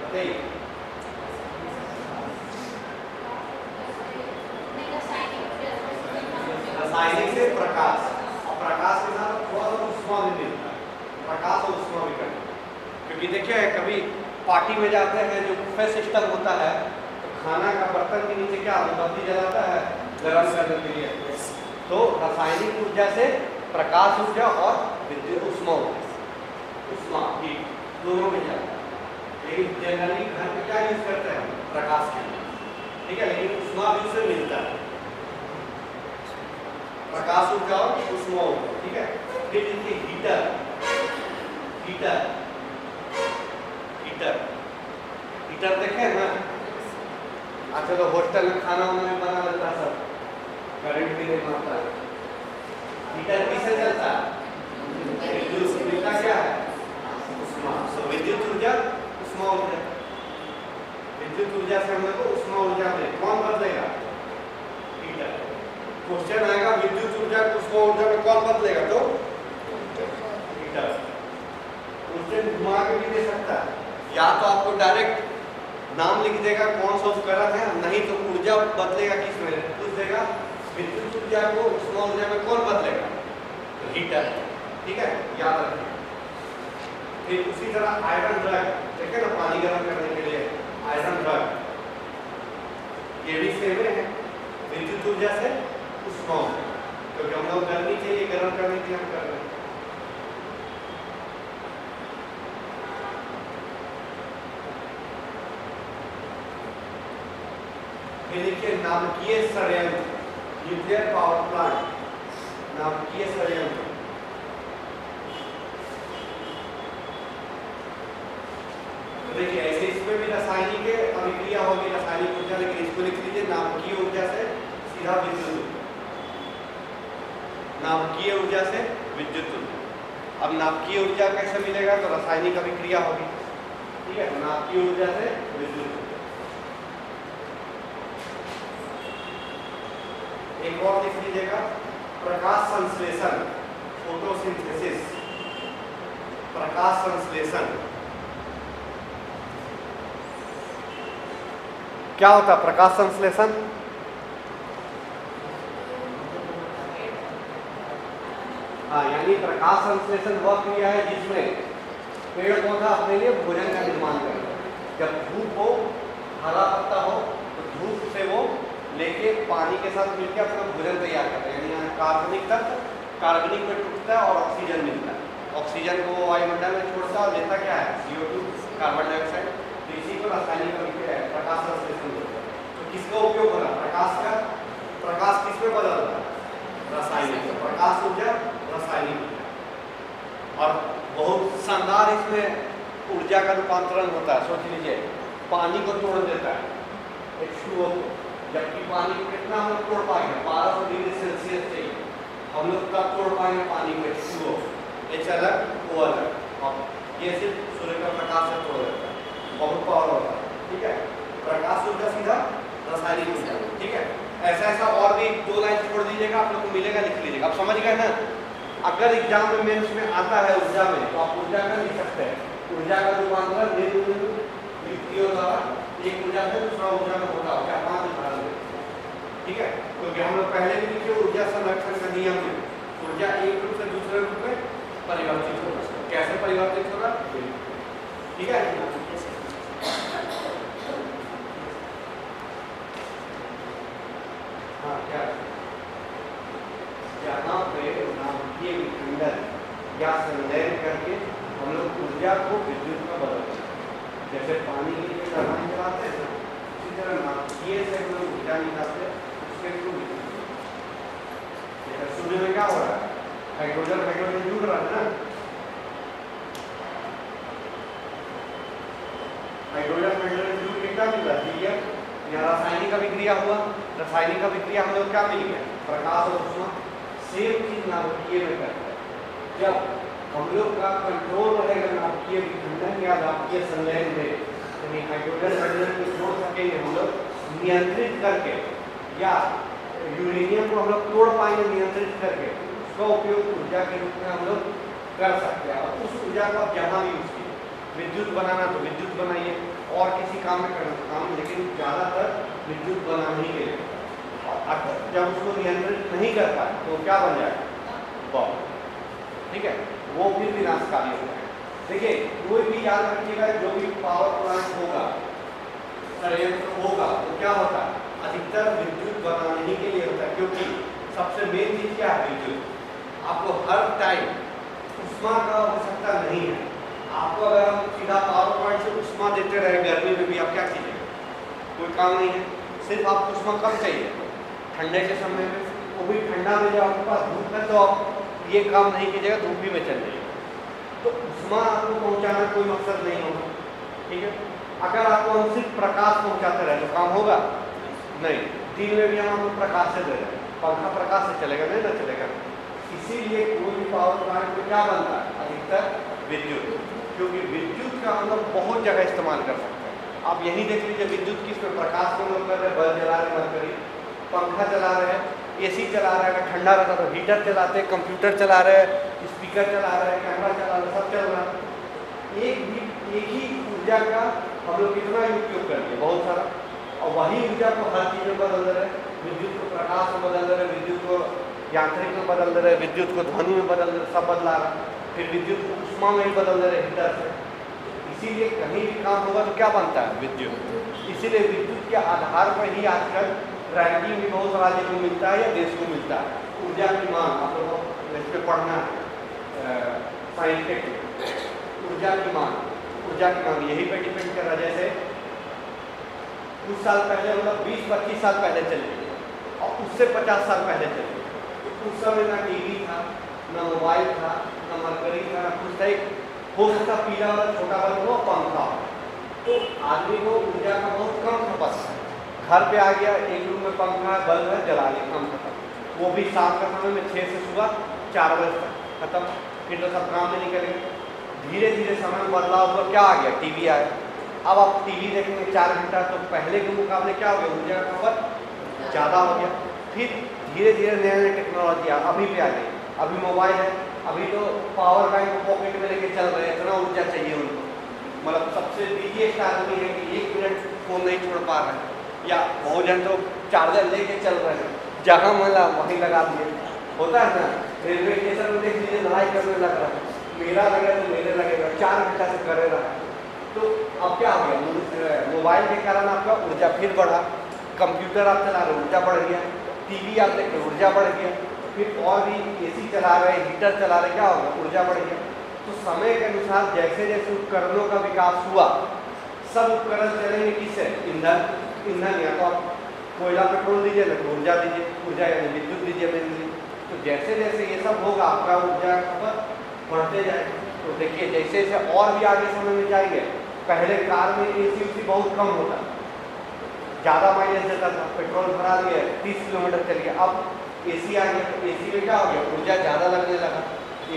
बताइए, रासायनिक से प्रकाश, और प्रकाश के साथ थोड़ा सा उष्मा भी मिलता है, प्रकाश और उष्मा भी करते हैं। क्योंकि देखिए कभी पार्टी में जाते हैं, जो बुफे सिस्टम होता है, तो खाना का बर्तन के नीचे क्या मोमबत्ती जलाता है गर्म करने के लिए। तो रासायनिक ऊर्जा से प्रकाश ऊर्जा और विद्युत उष्मा ऊर्जा, उष्मा हीट दोनों में जाता है। लेकिन जनरली घर में क्या यूज करते हैं, प्रकाश के लिए। ठीक है, लेकिन उष्मा भी उससे मिलता है, प्रकाश ऊर्जा और उष्मा ऊर्जा। ठीक है, फिर देखिए हीटर। हीटर हीटर हीटर देखे ना, अच्छा तो हॉस्टल में खाना वाना बना लेता है सब, करंट भी नहीं मारता है। हीटर किससे चलता है, विद्युत मिलता क्या है, उष्मा। तो विद्युत ऊर्जा उष्मा ऊर्जा, विद्युत ऊर्जा से हम लोग को उष्मा ऊर्जा में कौन बदलेगा, हीटर। क्वेश्चन आएगा विद्युत ऊर्जा को उष्मा ऊर्जा में कौन बदलेगा, तो हीटर। क्वेश्चन घुमा के भी दे सकता है, या तो आपको डायरेक्ट नाम लिख देगा कौन सा उपकरण है, नहीं तो ऊर्जा बदलेगा किसमें, पूछ देगा विद्युत ऊर्जा को उष्मा ऊर्जा में कौन बदलेगा, तो हीटर। ठीक है, याद रखिए। फिर उसी तरह आयरन ड्रग, ठीक है ना, पानी गर्म करने के लिए आयरन ड्रग, ये भी सेम है, विद्युत ऊर्जा से उष्मा ऊर्जा, क्योंकि हम लोग गर्मी चाहिए गर्म करने के लिए हम कर रहे हैं। फिर देखिए नाभिकीय संयंत्र, न्यूक्लियर पावर प्लांट, नाभिकीय संयंत्र। तो देखिए ऐसे इसमें भी रासायनिक अभिक्रिया होगी, रासायनिक ऊर्जा, लेकिन इसको लिख लीजिए नाभिकीय ऊर्जा से सीधा विद्युत, नाभिकीय ऊर्जा से विद्युत ऊर्जा। अब नाभिकीय ऊर्जा कैसे मिलेगा, तो रासायनिक अभिक्रिया होगी। ठीक है, नाभिकीय ऊर्जा से विद्युत ऊर्जा। एक और लिख लीजिएगा, प्रकाश संश्लेषण, फोटोसिंथेसिस, प्रकाश संश्लेषण। क्या होता है प्रकाश संश्लेषण, हाँ, यानी प्रकाश संश्लेषण वह क्रिया है जिसमें पेड़ पौधा अपने लिए भोजन का निर्माण करे। जब धूप हो, हरा पत्ता हो, तो धूप से वो लेके पानी के साथ मिलकर अपना भोजन तैयार करते हैं, यानी कार्बनिक तत्व कार्बनिक में टूटता है और ऑक्सीजन मिलता है। ऑक्सीजन को वो वायुमंडल में छोड़ता है और लेता क्या है, CO2, कार्बन डाइऑक्साइड। तो इसी को रासायनिक अभिक्रिया है, प्रकाश संश्लेषण होता है। तो किसका उपयोग हो रहा है, प्रकाश का। प्रकाश किसमें बदल रहा है, रासायनिक। तो प्रकाश ऊर्जा रासायनिक ऊर्जा। और बहुत शानदार इसमें ऊर्जा का रूपांतरण होता है। सोच लीजिए पानी को तोड़ देता है H2O को, जबकि पानी को कितना हम लोग तोड़ पाएंगे, 1200 डिग्री सेल्सियस चाहिए, हम लोग कब तोड़ पाएंगे पानी को, H2O, H अलग O अलग। और ये सिर्फ सूर्य का प्रकाश से तोड़ देता है, बहुत पावर होता है। ठीक है, प्रकाश ऊर्जा सीधा रासायनिक ऊर्जा। ठीक है, ऐसा ऐसा और भी 2 लाइन छोड़ दीजिएगा, आप लोग को मिलेगा, लिख लीजिएगा। आप समझ गए ना। अगर एग्जाम में मेंस में आता है ऊर्जा में, तो आप ऊर्जा का लिख सकते हैं, ऊर्जा का रूपांतरण युक्तियों द्वारा एक ऊर्जा से दूसरा ऊर्जा में होता हो। क्या 5 उदाहरण दें, ठीक है, क्योंकि हम लोग पहले भी लिखे ऊर्जा संरक्षण का नियम में ऊर्जा एक रूप से दूसरे रूप में परिवर्तित होगा। कैसे परिवर्तित होगा, ठीक है। हाँ, क्या यहाँ पे नाभिकीय विखंडन या संलयन करके हम लोग ऊर्जा को विद्युत में बदलते हैं। जैसे पानी के लिए टरबाइन चलाते हैं ना, इसी तरह नाभिकीय से हम लोग ऊर्जा निकालते हैं उसके थ्रू विद्युत। जैसे सूर्य में क्या हो रहा है, हाइड्रोजन हाइड्रोजन जुड़ रहा है ना, हाइड्रोजन हाइड्रोजन जुड़ के क्या मिल रहा है, ठीक है। यहाँ रासायनिक अभिक्रिया हुआ, रासायनिक अभिक्रिया हम लोग क्या मिल गया, प्रकाश और ऊष्मा। सेम चीज नाभिकीय में करते हैं। जब हम लोग का कंट्रोल रहेगा नाभिकीय विखंडन या नाभिकीय संलयन में, यानी हाइड्रोजन हाइड्रोजन को जोड़ सकेंगे हम लोग नियंत्रित करके, या यूरेनियम को हम लोग तोड़ पाएंगे नियंत्रित करके, उसका उपयोग ऊर्जा के रूप में हम लोग कर सकते हैं। और उस ऊर्जा को आप जहाँ भी यूज कीजिए, विद्युत बनाना तो विद्युत बनाइए, और किसी काम में करना तो काम, लेकिन ज़्यादातर विद्युत बनाने ही के लिए। जब उसको नियंत्रित नहीं कर पाए तो क्या बन जाएगा, बॉम्ब, ठीक है, वो फिर विनाशकारी हो जाएगा। देखिए, कोई भी याद रखिएगा, जो भी पावर प्लांट होगा, संयंत्र होगा, तो क्या होता है, अधिकतर विद्युत बनाने ही के लिए होता है। क्योंकि सबसे मेन चीज क्या है, विद्युत। आपको हर टाइम ऊष्मा का आवश्यकता नहीं है। आपको अगर हम सीधा पावर प्लांट से ऊष्मा देते रहे गर्मी में भी, आप क्या कीजिएगा, कोई काम नहीं है। सिर्फ आपको ऊष्मा कब चाहिए, ठंडे के समय में, वो भी ठंडा में जब आपके पास धूप है तो आप ये काम नहीं कीजिएगा, धूप भी में चल जाइएगा। तो ऊष्मा आपको पहुंचाना कोई मकसद नहीं होगा, ठीक है। अगर आपको हम सिर्फ प्रकाश पहुंचाते रहे तो काम होगा नहीं। दिन में भी हम आपको प्रकाश से दे रहे हैं, पंखा प्रकाश से चलेगा नहीं ना चलेगा। इसीलिए कोई भी पावर प्लांट में क्या बनता है, अधिकतर विद्युत, क्योंकि विद्युत का हम लोग बहुत जगह इस्तेमाल कर सकते हैं। आप यही देख लीजिए, विद्युत किस में, प्रकाश को हम लोग कर रहे हैं, बल्ब जला रहे हैं, मरकरी, पंखा चला रहे हैं, एसी चला रहे हैं, अगर ठंडा रहता तो हीटर चलाते हैं, कंप्यूटर चला रहे हैं, स्पीकर चला रहे हैं, कैमरा चला रहे हैं, सब चल रहा है। एक ही ऊर्जा का हम लोग कितना उपयोग करते हैं, बहुत सारा, और वही ऊर्जा को हर चीज़ में बदल दे रहे हैं। विद्युत को प्रकाश में बदल दे रहे हैं, विद्युत को यांत्रिक में बदल दे रहे हैं, विद्युत को ध्वनि में बदल दे रहे, सब बदला रहा है। फिर विद्युत को ऊष्मा में ही बदल दे रहे हीटर से। इसीलिए कहीं भी काम होगा तो क्या बनता है, विद्युत। इसीलिए विद्युत के आधार पर ही आजकल रैंकिंग भी बहुत राज्य को मिलता है या देश को मिलता है। ऊर्जा की मांग, आप लोगों को इस पर पढ़ना है साइंटिफिक, ऊर्जा की मांग, ऊर्जा की मांग यही पे डिपेंड कर रहा है। जैसे कुछ साल पहले, मतलब 20-25 साल पहले चले और उससे 50 साल पहले चले, तो उस समय ना टीवी था, ना मोबाइल था, ना मरकरी था, ना कुछ था। एक हो सकता पीला वाला छोटा बल्ब हो, पंखा, तो आदमी को ऊर्जा का बहुत कम खपत है। घर पे आ गया, एक रूम में पंखा है, बल्ब है, जला लिया, काम खत्म। वो भी शाम का समय में 6 से सुबह 4 बजे तक खत्म, फिर तो सब काम में निकल गए। धीरे धीरे समय में बदलाव हुआ, क्या आ गया, टीवी आया। अब आप टीवी देखेंगे 4 घंटा, तो पहले के मुकाबले क्या हो गया, ऊर्जा का खपत ज़्यादा हो गया। फिर धीरे धीरे नई नई टेक्नोलॉजी अभी पे आ गई। अभी मोबाइल है, अभी तो पावर बैंक पॉकेट में लेके चल रहे हैं, इतना ऊर्जा चाहिए उनको। मतलब सबसे बिजीएस्ट आदमी है कि 1 मिनट फोन नहीं छोड़ पा रहे हैं, या बहुत जन तो चार्जर लेके चल रहे हैं, जहाँ मिला वहीं लगा दिए। होता है ना, रेलवे स्टेशन में देख लीजिए, लड़ाई करने लग रहा है, मेरा लगे तो मेरे लगेगा, 4 घंटा से करे रहा है। तो अब क्या हो गया, मोबाइल के कारण आपका ऊर्जा फिर बढ़ा, कंप्यूटर आप चला रहे ऊर्जा बढ़ गया, टीवी आप देख रहे ऊर्जा बढ़ गया, फिर और भी एसी चला रहे, हीटर चला रहे, क्या होगा, ऊर्जा बढ़ गया। तो समय के अनुसार जैसे जैसे उपकरणों का विकास हुआ, सब उपकरण चलेंगे किससे, ईंधन। या तो आप कोयला पेट्रोल दीजिए ना, तो ऊर्जा दीजिए, ऊर्जा यानी विद्युत दीजिए मेनली। तो जैसे जैसे ये सब होगा, आपका ऊर्जा खपत बढ़ते जाएगा। तो देखिए, जैसे जैसे और भी आगे समय में जाएंगे, पहले कार में एसी उसी बहुत कम होता, ज़्यादा माइलेज देता था, पेट्रोल भरा दिया 30 किलोमीटर चल गया। अब एसी आ गया, तो एसी में क्या हो गया, ऊर्जा ज़्यादा लगने लगा।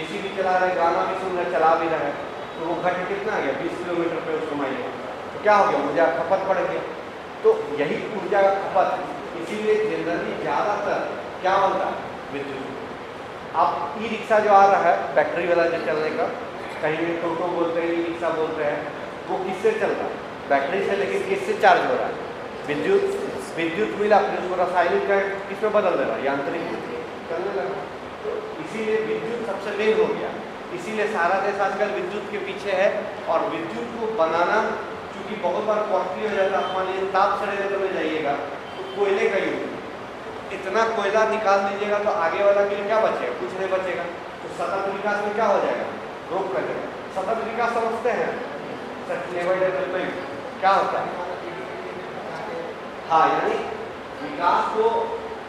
एसी भी चला रहे, गाना भी सुन रहे, चला भी रहे, तो वो घट कितना आ गया, 20 किलोमीटर पे उसको माइलेज। तो क्या हो गया, ऊर्जा खपत बढ़ गया। तो यही ऊर्जा का खपत है। इसीलिए जनरली ज़्यादातर क्या होता है, विद्युत। आप ई रिक्शा जो आ रहा है, बैटरी वाला जो चलने का, कहीं में टोटो बोलते हैं, ई रिक्शा बोलते हैं, वो किससे चल रहा है, बैटरी से, लेकिन किससे चार्ज हो रहा है? विद्युत मिला, फिर उसको रासायनिक का किसमें बदल दे रहा है? यांत्रिक करने लगा। तो इसीलिए विद्युत सबसे मेन हो गया। इसीलिए सारा देश आजकल विद्युत के पीछे है। और विद्युत को बनाना चूँकि बहुत बार कॉस्टली हो जाता है, मान लीजिए ताप संयंत्र में जाइएगा तो कोयले का यूज, इतना कोयला निकाल दीजिएगा तो आगे वाला के लिए क्या बचेगा? कुछ नहीं बचेगा। तो सतत विकास में क्या हो जाएगा? रोक लगेगा। सतत विकास समझते हैं? सस्टेनेबल डेवलपमेंट क्या होता है? हाँ, यानी विकास को,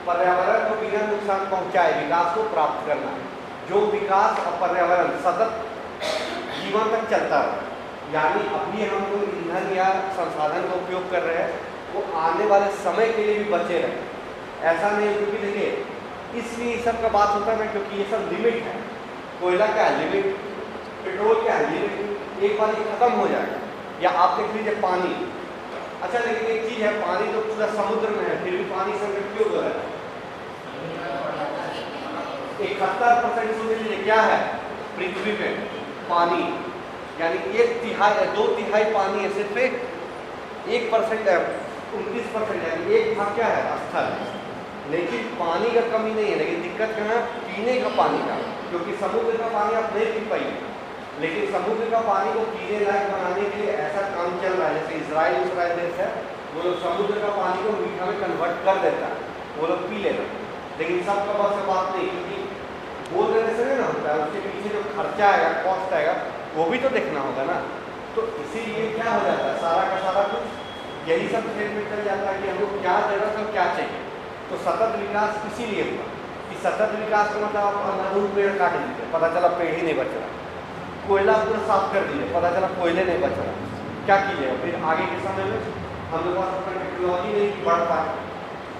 पर्यावरण को बिना नुकसान पहुंचाए विकास को प्राप्त करना है। जो विकास और पर्यावरण सतत जीवन तक चलता है, यानी अभी हम लोग ईंधन या संसाधन का उपयोग कर रहे हैं, वो आने वाले समय के लिए भी बचे रहे। ऐसा नहीं है, क्योंकि देखिए इसलिए सब का बात होता है ना, क्योंकि ये सब लिमिट है। कोयला क्या है? लिमिट। पेट्रोल क्या है? लिमिट। एक बार ये खत्म हो जाएगा। या आप देख लीजिए पानी। अच्छा, लेकिन एक चीज है, पानी तो पूरा समुद्र में है, फिर भी पानी संकट क्यों हो रहा है? 71% समझ लीजिए क्या है पृथ्वी पे? पानी। यानी 1/3 2/3 पानी है, सिर्फ 1% है, 29% यानी 1 भाग क्या है? स्थल। लेकिन पानी का कमी नहीं है, लेकिन दिक्कत क्या है? पीने का पानी का। क्योंकि समुद्र का पानी आप नहीं पी पाइए, लेकिन समुद्र का पानी को पीने लायक बनाने के लिए ऐसा काम चल रहा है। जैसे इजराइल देश है, वो लोग समुद्र का पानी को मीठा में कन्वर्ट कर देता है, वो लोग पी लेना। लेकिन सबका बस का बात नहीं, क्योंकि बोल देने से नहीं ना होता है, उसके पीछे जो खर्चा आएगा, कॉस्ट आएगा, वो भी तो देखना होगा ना। तो इसीलिए क्या हो जाता है, सारा का सारा कुछ यही सब खेल में चल जाता है कि हमको क्या जरूरत है, क्या चाहिए। तो सतत विकास इसीलिए हुआ कि सतत विकास का मतलब आप अंधाधुंध पेड़ काट दीजिए, पता चला पेड़ ही नहीं बच रहा। कोयला पूरा साफ कर दीजिए, पता चला कोयले नहीं बच रहा। क्या कीजिएगा? फिर आगे के समय में हम लोग पास अपना टेक्नोलॉजी नहीं बढ़ पाए।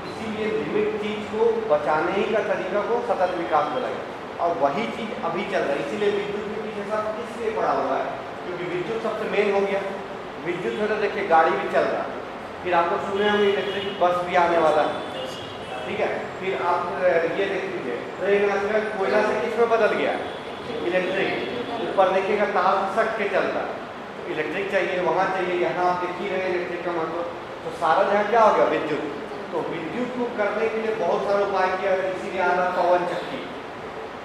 इसीलिए लिमिट चीज को बचाने ही का तरीका को सतत विकास बोला गया। और वही चीज अभी चल रहा है। इसीलिए विद्युत के पीछे सब इसलिए पड़ा हुआ है, क्योंकि विद्युत सबसे मेन हो गया। विद्युत में तो देखिए गाड़ी भी चल रहा है, फिर आपको सुने हम इलेक्ट्रिक बस भी आने वाला है, ठीक है। फिर आप ये देख लीजिए ट्रेन आजकल कोयला से किसमें बदल गया? इलेक्ट्रिक। ऊपर देखिएगा तार सट के चलता है, इलेक्ट्रिक चाहिए, वहाँ चाहिए, यहाँ आप देख ही रहे इलेक्ट्रिक का मतलब। तो सारा जहाँ क्या हो गया? विद्युत। तो विद्युत को करने के लिए बहुत सारे उपाय किया गया। इसीलिए आ रहा पवन चक्की,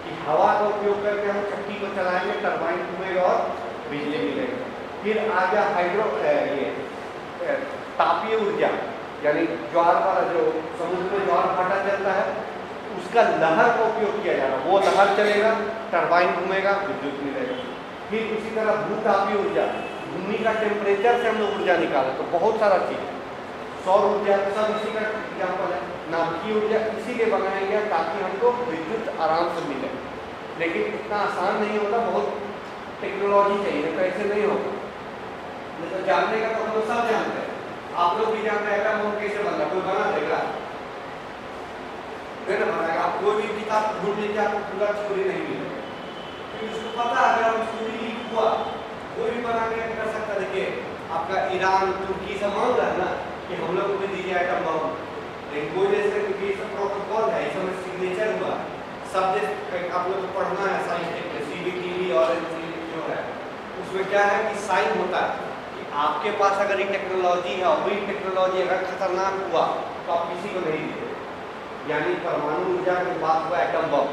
कि हवा का उपयोग करके हम चक्की को चलाएंगे, टरबाइन घूमेगा और बिजली मिलेगा। फिर आ गया हाइड्रो, ये तापीय ऊर्जा, यानी ज्वार वाला जो समुद्र में ज्वार भाटा चलता है, उसका लहर का उपयोग किया जा रहा है। वो लहर चलेगा, टरबाइन घूमेगा, विद्युत मिलेगा। फिर उसी तरह भूतापीय ऊर्जा, भूमि का टेम्परेचर से हम लोग ऊर्जा निकालें, तो बहुत सारा चीज़। सौर ऊर्जा सब इसी का एग्जाम्पल है। नाभिकीय ऊर्जा इसीलिए बनाया गया ताकि हमको विद्युत आराम से मिले। लेकिन इतना आसान नहीं होता, बहुत टेक्नोलॉजी चाहिए, तो ऐसे नहीं होगा। नहीं तो जानने का तो हम लोग सब जानते हैं, आप लोग भी जानते हैं एटम बम कैसे बना, कोई बना देगा? नहीं ना बनाएगा। आप कोई भी किताब ढूंढ लीजिए, आपको पूरा थ्योरी नहीं मिलेगा, क्योंकि उसको पता है अगर हम थ्योरी लीक हुआ कोई भी बना के कर सकता है। देखिए आपका ईरान, तुर्की सब मान रहा है ना कि हम लोग को भी दीजिए एटम बम, लेकिन कोई देश में, क्योंकि सब प्रोटोकॉल है, इसमें सिग्नेचर हुआ, सब देश आप लोग को पढ़ना है साइंटिफिक में, CBTV और जो है उसमें क्या है कि साइन होता है कि आपके पास अगर ये टेक्नोलॉजी है और वही टेक्नोलॉजी अगर खतरनाक हुआ तो आप किसी को नहीं दीजिए। यानी परमाणु ऊर्जा की बात हुआ, एटम बम।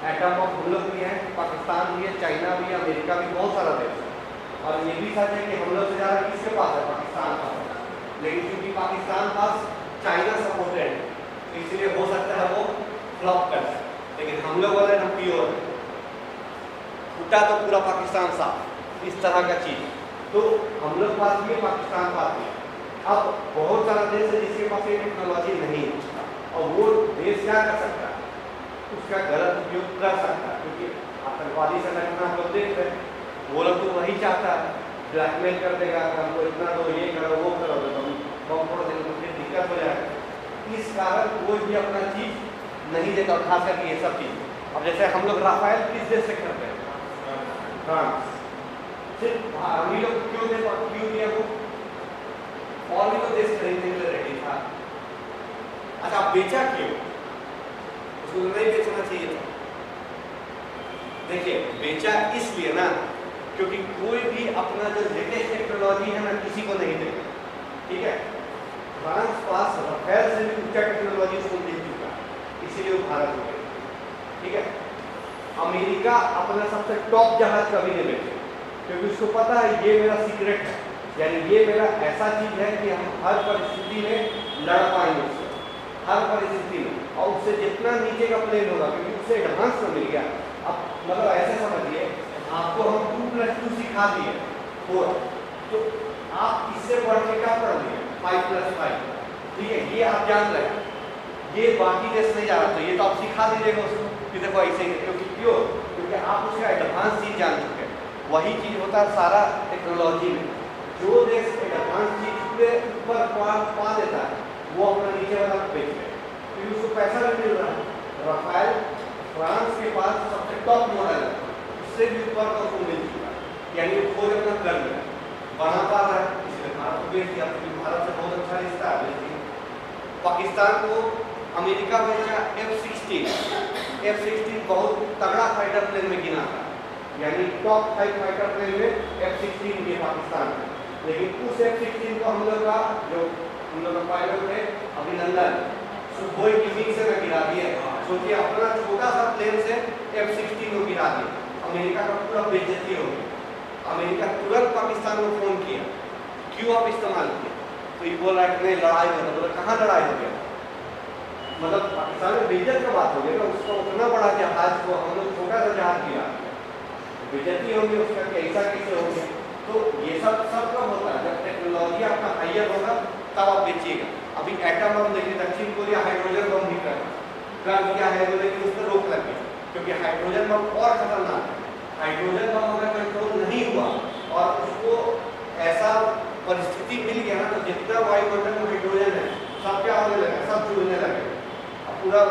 एटम बम हम लोग भी हैं, पाकिस्तान भी है, चाइना भी है, अमेरिका भी, बहुत सारा देश है। और ये भी सच है कि हम लोग से ज़्यादा किसके पास है? पाकिस्तान पास है। लेकिन क्योंकि पाकिस्तान पास चाइना सपोर्टेड है, इसलिए हो सकता है वो फ्लॉप कर जाए। लेकिन हम लोग वाले हम प्योर है, फूटा तो पूरा पाकिस्तान साफ, इस तरह का चीज़। तो हम लोग पास भी है, पाकिस्तान पास भी है। अब बहुत सारा देश है जिसके पास ये टेक्नोलॉजी नहीं है, और वो देश क्या कर सकता है? उसका गलत उपयोग कर सकता है। क्योंकि आतंकवादी संगठन आप लोग देख रहे हैं, वो लोग तो वही चाहता है, ब्लैकमेल कर देगा, हमको इतना दो, ये करो, वो करो, तो हम बम फोड़ देंगे, तो फिर दिक्कत हो जाएगा। इस कारण कोई भी अपना चीज़ नहीं देता, खास करके ये सब चीज़। अब जैसे हम लोग राफेल किस देश से करते हैं? फ्रांस। सिर्फ हम लोग क्यों दिया वो? और भी तो देश खरीदने के लिए रेडी था। अच्छा, बेचा क्यों? उसको नहीं बेचना चाहिए था। देखिए बेचा इसलिए ना क्योंकि कोई भी अपना जो लेटेस्ट टेक्नोलॉजी है ना किसी को नहीं देगा, ठीक है। फ्रांस पास राफेल से भी ऊंचा टेक्नोलॉजी उसको दे चुका है, इसीलिए वो भारत हो गया, ठीक है। अमेरिका अपना सबसे टॉप जहाज कभी नहीं बेचे, क्योंकि उसको पता है ये मेरा सीक्रेट है, यानी ये मेरा ऐसा चीज है कि हम हर परिस्थिति में लड़ पाएंगे उससे, हर परिस्थिति में, और उससे जितना नीचे का प्लेन होगा, क्योंकि उससे एडवांस में मिल गया। अब मतलब ऐसे समझिए, आपको हम 2+2 सिखा दिए 4, तो आप इससे बढ़ के क्या पढ़ लिए 5+5, ठीक है। ये आप जान रहे हैं, ये बाकी देश नहीं जा रहा, तो ये तो आप सिखा दीजिएगा उसको कि देखो ऐसे ही, क्योंकि आप उसका एडवांस चीज जान चुके हैं। वही चीज होता है सारा टेक्नोलॉजी में, जो देश एडवांस चीज पे ऊपर पा देता है वो अपना नीचे वाला बेच रहे हैं, क्योंकि उसको पैसा भी मिल रहा है। राफेल फ्रांस के पास सबसे टॉप मॉडल है, उससे भी ऊपर का उसको मिल चुका है, यानी वो खुद अपना कर लिया, बना पा रहा है, इसलिए भारत को बेच दिया, क्योंकि भारत से बहुत अच्छा रिश्ता है। पाकिस्तान को अमेरिका बेचा F-16 बहुत तगड़ा फाइटर प्लेन में गिना था, यानी टॉप 5 फाइटर प्लेन में F-16 भी पाकिस्तान में। लेकिन उस F-16 को हम लोग का पायलट थे अभिनंदन, सुखोई की विंग से न गिरा दिए। सोचिए, अपना छोटा सा प्लेन से F-16 को गिरा दिया, अमेरिका का पूरा बेइज्जती हो गया। अमेरिका तुरंत पाकिस्तान को फोन किया, क्यों आप इस्तेमाल किए? तो ये बोल रहा है कि नहीं लड़ाई हो, तो कहाँ लड़ाई हो गया, मतलब पाकिस्तान में बेइज्जत का बात हो गया ना, उसका उतना बड़ा जहाज को हम लोग छोटा सा जहाज किया, बेइज्जती होगी उसका कि ऐसा कैसे हो गया। तो ये सब कब होता है, जब टेक्नोलॉजी आपका हाइयर होगा तब आप बेचिएगा। अभी एटम बम देखिए, दक्षिण कोरिया हाइड्रोजन बम भी कर दिया है, लेकिन उस पर रोक लग गई, क्योंकि हाइड्रोजन बम और खतरनाक है। हाइड्रोजन बम अगर कंट्रोल नहीं हुआ और उसको ऐसा परिस्थिति मिल गया ना, तो जितना वायुमंडल में हाइड्रोजन है सब क्या होने लगा, सब जुड़ने लगे, पूरा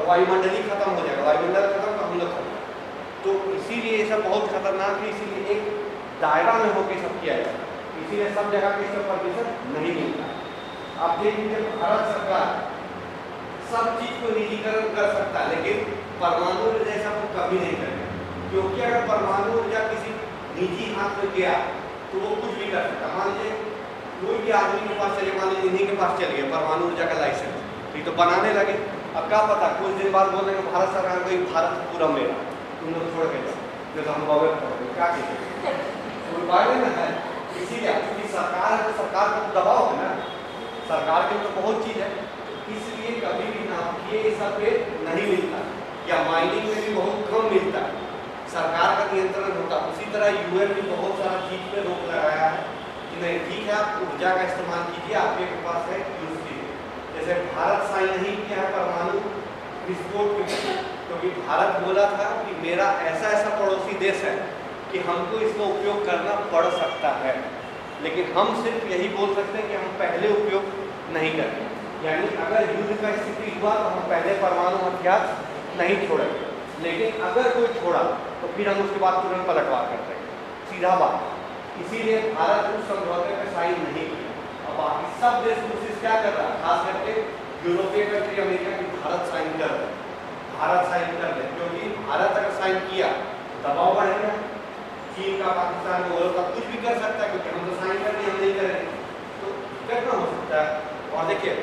वायुमंडल ही खत्म हो जाएगा, वायुमंडल खत्म तो हम लोग खत्म। तो इसीलिए ये सब बहुत खतरनाक है, इसीलिए एक दायरा में होकर सब किया जाए, इसीलिए सब जगह के सब परमिशन नहीं मिलता। आप देख लीजिए, भारत सरकार सब चीज को निजीकरण कर सकता है, लेकिन परमाणु ऊर्जा ऐसा को कभी नहीं करेगा, क्योंकि अगर परमाणु ऊर्जा किसी निजी हाथ में गया तो वो कुछ भी कर सकता। मान लीजिए कोई भी आदमी के पास चले, मान लीजिए इन्हीं के पास चल गया परमाणु ऊर्जा का लाइसेंस, ठीक तो बनाने लगे। अब क्या पता कुछ दिन बाद बोलेंगे भारत सरकार को भारत पूरा मेरा, तुम लोग छोड़ के जाओ, जो तो हम बगैर करोगे क्या कीजिए, कोई बात नहीं है। इसीलिए क्योंकि सरकार है तो सरकार को दबाव है ना, सरकार के तो बहुत चीज़ है, इसलिए कभी भी नाम किए ये सब पे नहीं मिलता, या माइनिंग में भी बहुत कम मिलता है, सरकार का नियंत्रण होता। उसी तरह यूएन भी बहुत सारा चीज़ पे रोक लगाया है कि नहीं ठीक है आप ऊर्जा का इस्तेमाल कीजिए, आपके पास है यूज कीजिए। जैसे भारत साइन नहीं किया है परमाणु विस्फोट के, क्योंकि भारत बोला था कि मेरा ऐसा ऐसा पड़ोसी देश है कि हमको इसका उपयोग करना पड़ सकता है, लेकिन हम सिर्फ यही बोल सकते हैं कि हम पहले उपयोग नहीं करें, यानी अगर युद्ध का स्थिति हुआ तो हम पहले परमाणु हथियार नहीं छोड़ेंगे, लेकिन अगर कोई छोड़ा तो फिर हम उसके बाद तुरंत पलटवार करते हैं, सीधा बात। इसीलिए भारत उस समझौते पर साइन नहीं किया। अब बाकी सब देश कोशिश क्या कर रहा है, खास करके यूरोपीय कंट्री अमेरिका की भारत साइन कर दे, भारत साइन कर दे, क्योंकि भारत अगर साइन किया दबाव बढ़ेगा, चीन का पाकिस्तान का कुछ भी कर सकता है, क्योंकि हम तो साइन कर दिए हम नहीं करेंगे, तो कितना हो सकता है। और देखिए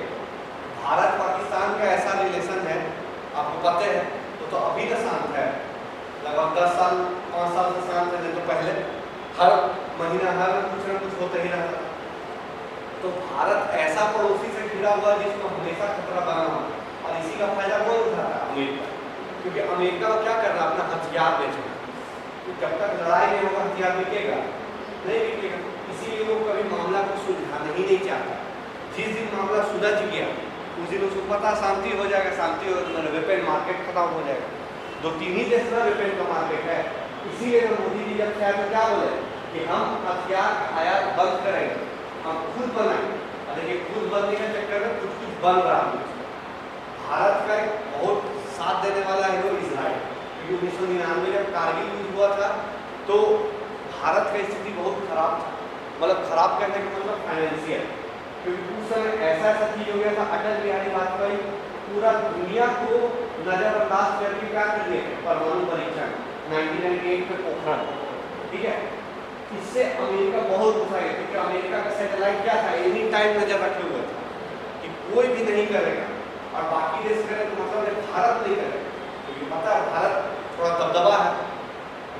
भारत पाकिस्तान का ऐसा रिलेशन है, आपको पता है, तो अभी तो शांत है, लगभग 10 साल 5 साल से शांत है, तो पहले हर महीना हर कुछ ना कुछ होता ही रहता। तो भारत ऐसा पड़ोसी से घिरा हुआ जिसको हमेशा खतरा बना हुआ, और इसी का फायदा कौन उठाता है, अमेरिका, क्योंकि अमेरिका को क्या करना, अपना हथियार बेचना, तो जब तक लड़ाई नहीं होगा हथियार बिकेगा नहीं बिकेगा, इसीलिए वो कभी मामला को सुलझाना ही नहीं चाहता। जिस दिन मामला सुलझ गया उस दिन उसको पता शांति हो जाएगा, शांति हो तो वेपन मार्केट खत्म हो जाएगा। 2-3 ही देश में वेपन का मार्केट है, इसीलिए तो मोदी जी जब चाहे तो क्या बोले कि हम हथियार का आयात बंद करेंगे, हम खुद बनाएंगे। देखिए खुद बनने के चक्कर में कुछ कुछ बन रहा है। भारत का एक बहुत साथ देने वाला है वो इजराइल, क्योंकि 1999 जब कारगिल युद्ध हुआ था तो भारत की स्थिति बहुत खराब था, मतलब खराब करने का मतलब फाइनेंशियल, क्योंकि उस समय ऐसा ऐसा चीज हो गया था, अटल बिहारी वाजपेयी पूरा दुनिया को नजरअंदाज करके क्या कर दिए परमाणु परीक्षण 1998 में पोखरण, ठीक है, इससे अमेरिका बहुत गुस्सा गया, क्योंकि अमेरिका का सैटेलाइट क्या था, एनी टाइम नजर रखे हुए था कि कोई भी नहीं करेगा, और बाकी देश करे तो मतलब भारत नहीं करेगा, क्योंकि पता है भारत थोड़ा दबदबा है,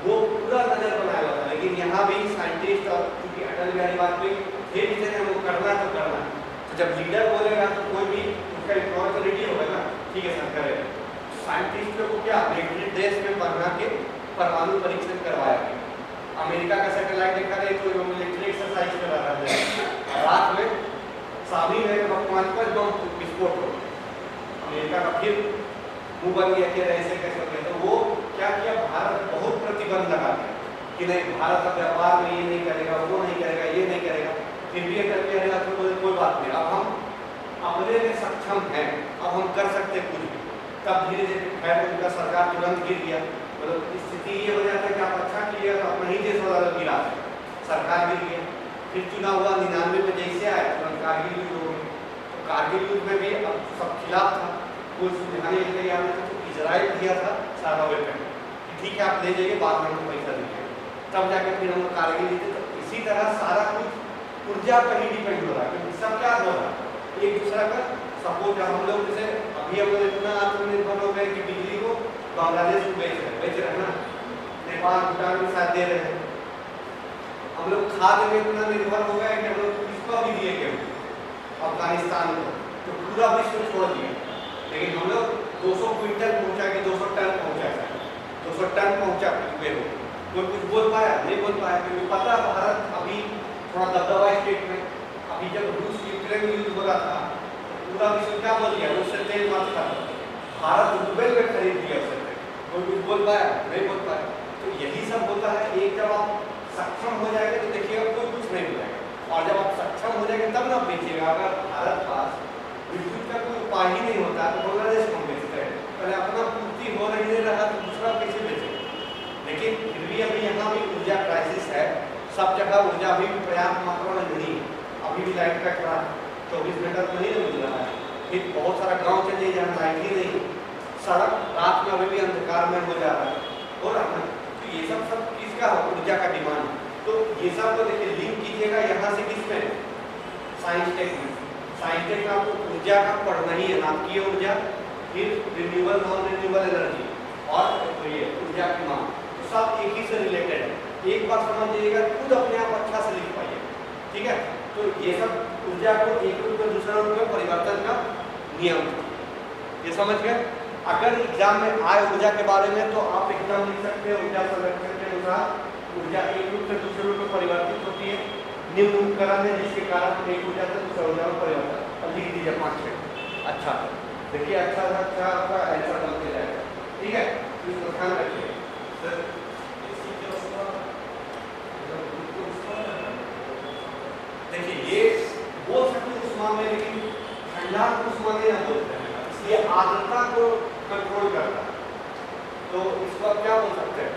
वो पूरा नजर बनाया हुआ था। लेकिन यहाँ भी साइंटिस्ट और क्योंकि अटल बिहारी वाजपेयी ये भी थे वो करना तो करना है, तो जब लीडर बोलेगा तो कोई भी उसका इम्प्लॉय तो रेडी होगा ना, ठीक है सर करेगा। साइंटिस्टों को क्या मिलिट्री ड्रेस में पहना के परमाणु परीक्षण करवाया गया। अमेरिका का सैटेलाइट देखा गया तो मिलिट्री एक्सरसाइज कर रहा था, रात में शामी में बम विस्फोट हो, अमेरिका का फिर मुंह बन गया कि ऐसे कैसे हो गया। तो वो क्या किया, भारत बहुत प्रतिबंध लगा दिया कि नहीं भारत का व्यापार में ये नहीं करेगा, वो नहीं करेगा, ये नहीं करेगा। फिर भी अटल बिहारी वाजपेयी कोई बात नहीं, अब हम अपने में सक्षम हैं, अब हम कर सकते कुछ भी। तब धीरे धीरे खैर उनका सरकार तुरंत गिर गया, मतलब स्थिति ये हो जाता है कि आप अच्छा किया तो अपना ही देश वाला गिरा, सरकार गिर गया। फिर चुनाव हुआ 99 में, जैसे आया तुरंत कारगिल युद्ध हो गया। तो कारगिल युद्ध में भी अब सब खिलाफ था, कोई सुझाने के लिए आने तो इजराइल दिया था सारा वेपन, ठीक है आप ले जाइए, बाद में हमको पैसा दीजिए, तब जाकर फिर हम कारगिल जीते। तो इसी तरह सारा कुछ ऊर्जा पर ही डिपेंड हो रहा है, क्योंकि सब क्या हो रहा है एक दूसरा का सपोर्ट। हम लोग जैसे अभी हम लोग इतना आत्मनिर्भर हो गए कि बिजली को बांग्लादेश को बेच रहे हैं ना, नेपाल भूटान के साथ दे रहे हैं। हम लोग खाद में इतना निर्भर हो गए कि हम लोग किसको भी दिए गए अफगानिस्तान को, तो पूरा विश्व छोड़ दिया। लेकिन हम लोग 200 क्विंटल पहुंचा के 200 टन पहुंचा, 200 टन पहुंचा हुए हो, कोई कुछ बोल पाया नहीं बोल पाया, क्योंकि पता भारत अभी थोड़ा दबदबा स्टेट में। अभी जब रूस यूक्रेन युद्ध हो रहा था पूरा विश्व क्या बोल दिया, उससे तेल मत खा, भारत रुपये में खरीद दिया उससे, कोई कुछ बोल पाया नहीं बोल पाया। तो यही सब होता है, एक जब आप सक्षम हो जाएंगे तो देखिएगा कोई कुछ नहीं हो जाएगा, और जब आप सक्षम हो जाएंगे तब ना बेचिएगा। अगर भारत पास विद्युत का कोई उपाय ही नहीं होता तो बांग्लादेश कौन बेचता है, पहले अपना पूर्ति हो नहीं रहा तो दूसरा कैसे बेचेगा। लेकिन फिर भी अभी यहाँ भी ऊर्जा क्राइसिस है, सब जगह ऊर्जा भी पर्याप्त मात्रा में नहीं, अभी भी लाइट कट रहा है, 24 घंटा तो नहीं मिल रहा है। फिर बहुत सारा गांव चले जहाँ लाइट ही नहीं, सड़क रात में अभी भी अंधकार में हो जा रहा है, हो रहा है। तो ये सब किसका ऊर्जा का डिमांड, तो ये सब को देखिए लिंक कीजिएगा यहाँ से किसमें, साइंस टेक में। साइंस टेक में आपको ऊर्जा का पढ़ना ही है, नाभिकीय ऊर्जा, फिर रिन्यूएबल नॉन रिन्यूएबल एनर्जी और ये ऊर्जा की मांग, तो सब एक ही से रिलेटेड है। एक बार समझ लीजिएगा, खुद अपने आप अच्छा से लिख पाइए, ठीक है। तो ये सब ऊर्जा को एक रूप में दूसरा रूप में परिवर्तन का नियम, ये समझ गए। अगर एग्जाम में आए ऊर्जा के बारे में तो आप एग्जाम लिख सकते हैं, ऊर्जा संरक्षण के अनुसार ऊर्जा एक रूप से दूसरे रूप में परिवर्तित होती है, निम्न उपकरण है जिसके कारण एक ऊर्जा से दूसरा ऊर्जा में परिवर्तन। अब लिख दीजिए 5-6। अच्छा देखिए, अच्छा आपका आंसर बन के जाएगा, ठीक है, इसको ध्यान रखिए। देखिए ये बोल सकते उष्मा में, लेकिन ठंडा उष्मा नहीं ना बोलते हैं, इसलिए आर्द्रता को कंट्रोल करता है। तो इसको आप क्या बोल सकते हैं,